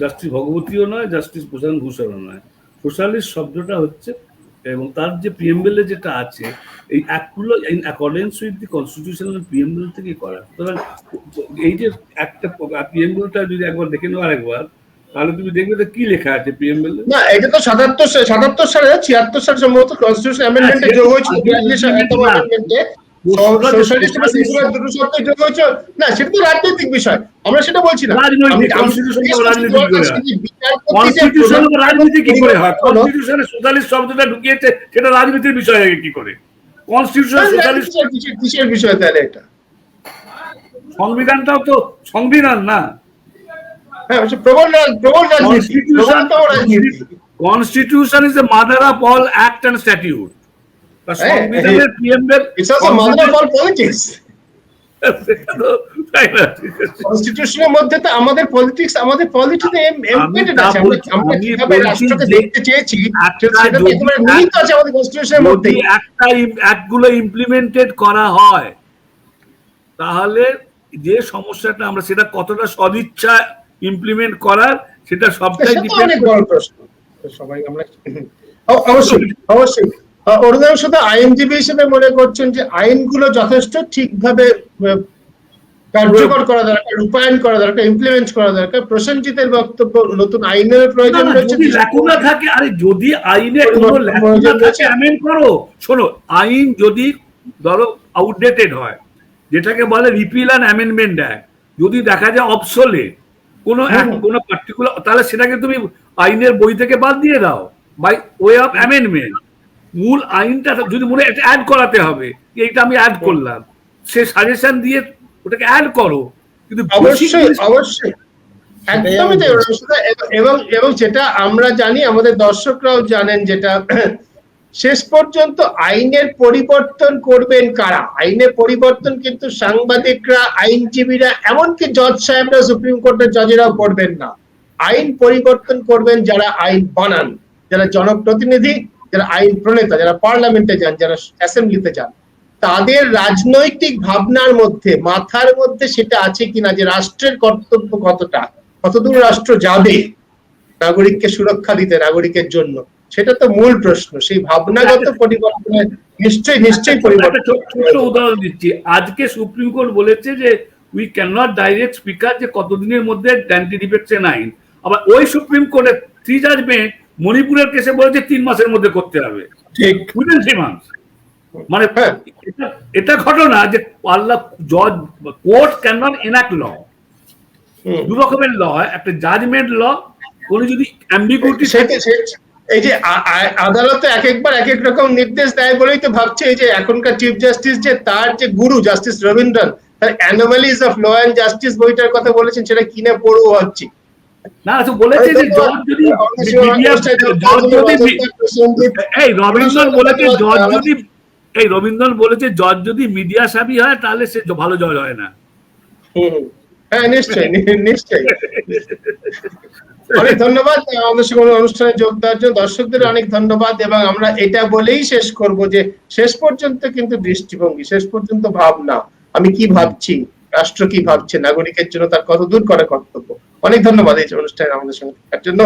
D: জাস্টিস ভগবতীও নয়, জাস্টিস প্রশান্ত ভূষণও নয়। সোশ্যালিস্ট শব্দটা হচ্ছে, এবং তার যে প্রিএমবেলে যেটা আছে, এই অ্যাক্টগুলো in accordance with the constitutional preamble থেকে করা। সুতরাং এই যে একটা প্রিএমবেলটা যদি একবার দেখে নেওয়ার একবার, তাহলে তুমি দেখবে যে কি লেখা আছে প্রিএমবেলে।
A: না, এটা তো 77 সালে 76 সালে সম্ভবত কনস্টিটিউশন অ্যামেন্ডমেন্টে যোগ হয়েছিল, 42 অ্যামেন্ডমেন্টে সোশ্যালিস্ট এবং সেকুলার দুটো শব্দ যোগ হয়েছে। না, সেটা তো রাজনৈতিক বিষয়, আমরা সেটা বলছি না।
D: রাজনীতি কি করে হয়? কনস্টিটিউশনে সোশ্যালিস্ট শব্দটা ঢুকিয়েছে, সেটা রাজনীতির বিষয় আগে কি করে? কনস্টিটিউশন সোশ্যালিস্ট
A: কিসের বিষয় তাহলে এটা?
D: সংবিধানটাও তো সংবিধান না। Constitution is the mother of all act and statute. সংবিধানের প্রিএমবেল
A: কনস্টিটিউশনের মধ্যে তো আমাদের পলিটিক্স, আমাদের পলিটিক্সে এমবেডেড আছে। আমরা কিভাবে রাষ্ট্রকে দেখতে চেয়েছি সেটা তো একেবারে নিহিত আছে আমাদের কনস্টিটিউশনের মধ্যে।
D: একটা অ্যাক্টগুলো ইমপ্লিমেন্টেড করা হয়, তাহলে যে সমস্যাটা আমরা, সেটা কতটা সদিচ্ছা ইমপ্লিমেন্ট করার, সেটা সবটাই
A: অনেক বড় প্রশ্ন। সবাই আমরা অবশ্যই অবশ্যই অরুণাম শুধু আইনজীবী হিসেবে মনে করছেন যে আইনগুলো যথেষ্ট ঠিকভাবে কার্যকর করা দরকার, রূপায়ণ করা দরকার, ইমপ্লিমেন্ট করা দরকার। প্রসেনজিতের বক্তব্য, নতুন আইনের প্রয়োজন রয়েছে।
D: যদি ল্যাকুনা থাকে, আরে যদি আইনে কোনো ল্যাকুনা থাকে অ্যামেন্ড করো। শোনো, আইন যদি ধরো আউটডেটেড হয়, যেটাকে বলে রিপিল অ্যান্ড অ্যামেন্ডমেন্ট অ্যাক্ট, যদি দেখা যায় অবসোলেট কোনো পার্টিকুলার, তাহলে সেটাকে তুমি আইনের বই থেকে বাদ দিয়ে দাও বাই ওয়ে অফ অ্যামেন্ডমেন্ট। মূল আইনটা যদি মনে এটা অ্যাড করাতে হবে, এইটা আমি অ্যাড করলাম, সে সাজেশন দিয়ে ওটাকে অ্যাড করো। কিন্তু
A: অবশ্যই অবশ্যই একদমই তাই। এবং যেটা আমরা জানি, আমাদের দর্শকরাও জানেন, যেটা শেষ পর্যন্ত আইনের পরিবর্তন করবেন কারা? আইনের পরিবর্তন কিন্তু সাংবাদিকরা, আইনজীবীরা, এমনকি জজ সাহেবরা, সুপ্রিম কোর্টের জজেরাও করবেন না। আইন পরিবর্তন করবেন যারা আইন বানান, যারা জনপ্রতিনিধি, যারা আইন প্রণেতা, যারা পার্লামেন্টে যান, যারা অ্যাসেম্বলিতে যান। তাদের রাজনৈতিক ভাবনার মধ্যে, মাথার মধ্যে সেটা আছে কিনা যে রাষ্ট্রের কর্তব্য কতটা, কতদূর রাষ্ট্র যাবে নাগরিককে সুরক্ষা দিতে, নাগরিকের জন্য, সেটা তো মূল প্রশ্ন। সেই ভাবনাগত পরিবর্তনের নিশ্চয়ই পরিবর্তন।
D: ছোট উদাহরণ দিচ্ছি, আজকে সুপ্রিম কোর্ট বলেছে যে we can not direct speaker যে কতদিনের মধ্যে অ্যান্টি ডিফেকশন আইন। আবার ওই সুপ্রিম কোর্টের 3 জাজমেন্ট মণিপুরের কেসে বলেছে 3 মাসের মধ্যে করতে হবে,
A: ঠিক
D: উইদিন 3 মান্থস। মানে এটা ঘটনা যে জজ, কোর্ট ক্যান নট এনাক্ট ল। দু রকমের ল হয়, একটা জাজমেন্ট ল, কোন যদি অ্যাম্বিগুইটি,
A: এই যে আদালতে এক একবার এক এক রকম নির্দেশ দেয় বলেই তো ভাবছে এই যে এখনকার চিফ জাস্টিস, যে তার যে গুরু জাস্টিস রবীন্দ্রন, তার anomalies of law and justice বইটার কথা বলেছেন, সেটা কিনে পড়বো ভাবছি।
D: না, তো বলেছে যে জজ যদি রবীন্দ্রন বলেছে জজ যদি মিডিয়া সাবি হয়, তাহলে সে ভালো জজ হয় না।
A: হ্যাঁ, নিশ্চয়ই নিশ্চয়ই। অনেক ধন্যবাদ আমাদের সঙ্গে অনুষ্ঠানে যোগ দেওয়ার জন্য। দর্শকদের অনেক ধন্যবাদ। এবং আমরা এটা বলেই শেষ করব যে শেষ পর্যন্ত কিন্তু দৃষ্টিভঙ্গি, শেষ পর্যন্ত ভাবনা, আমি কি ভাবছি, রাষ্ট্র কি ভাবছে, নাগরিকের জন্য তার কত দূর করা কর্তব্য। অনেক ধন্যবাদ এই অনুষ্ঠানে আমাদের সঙ্গে থাকার জন্য।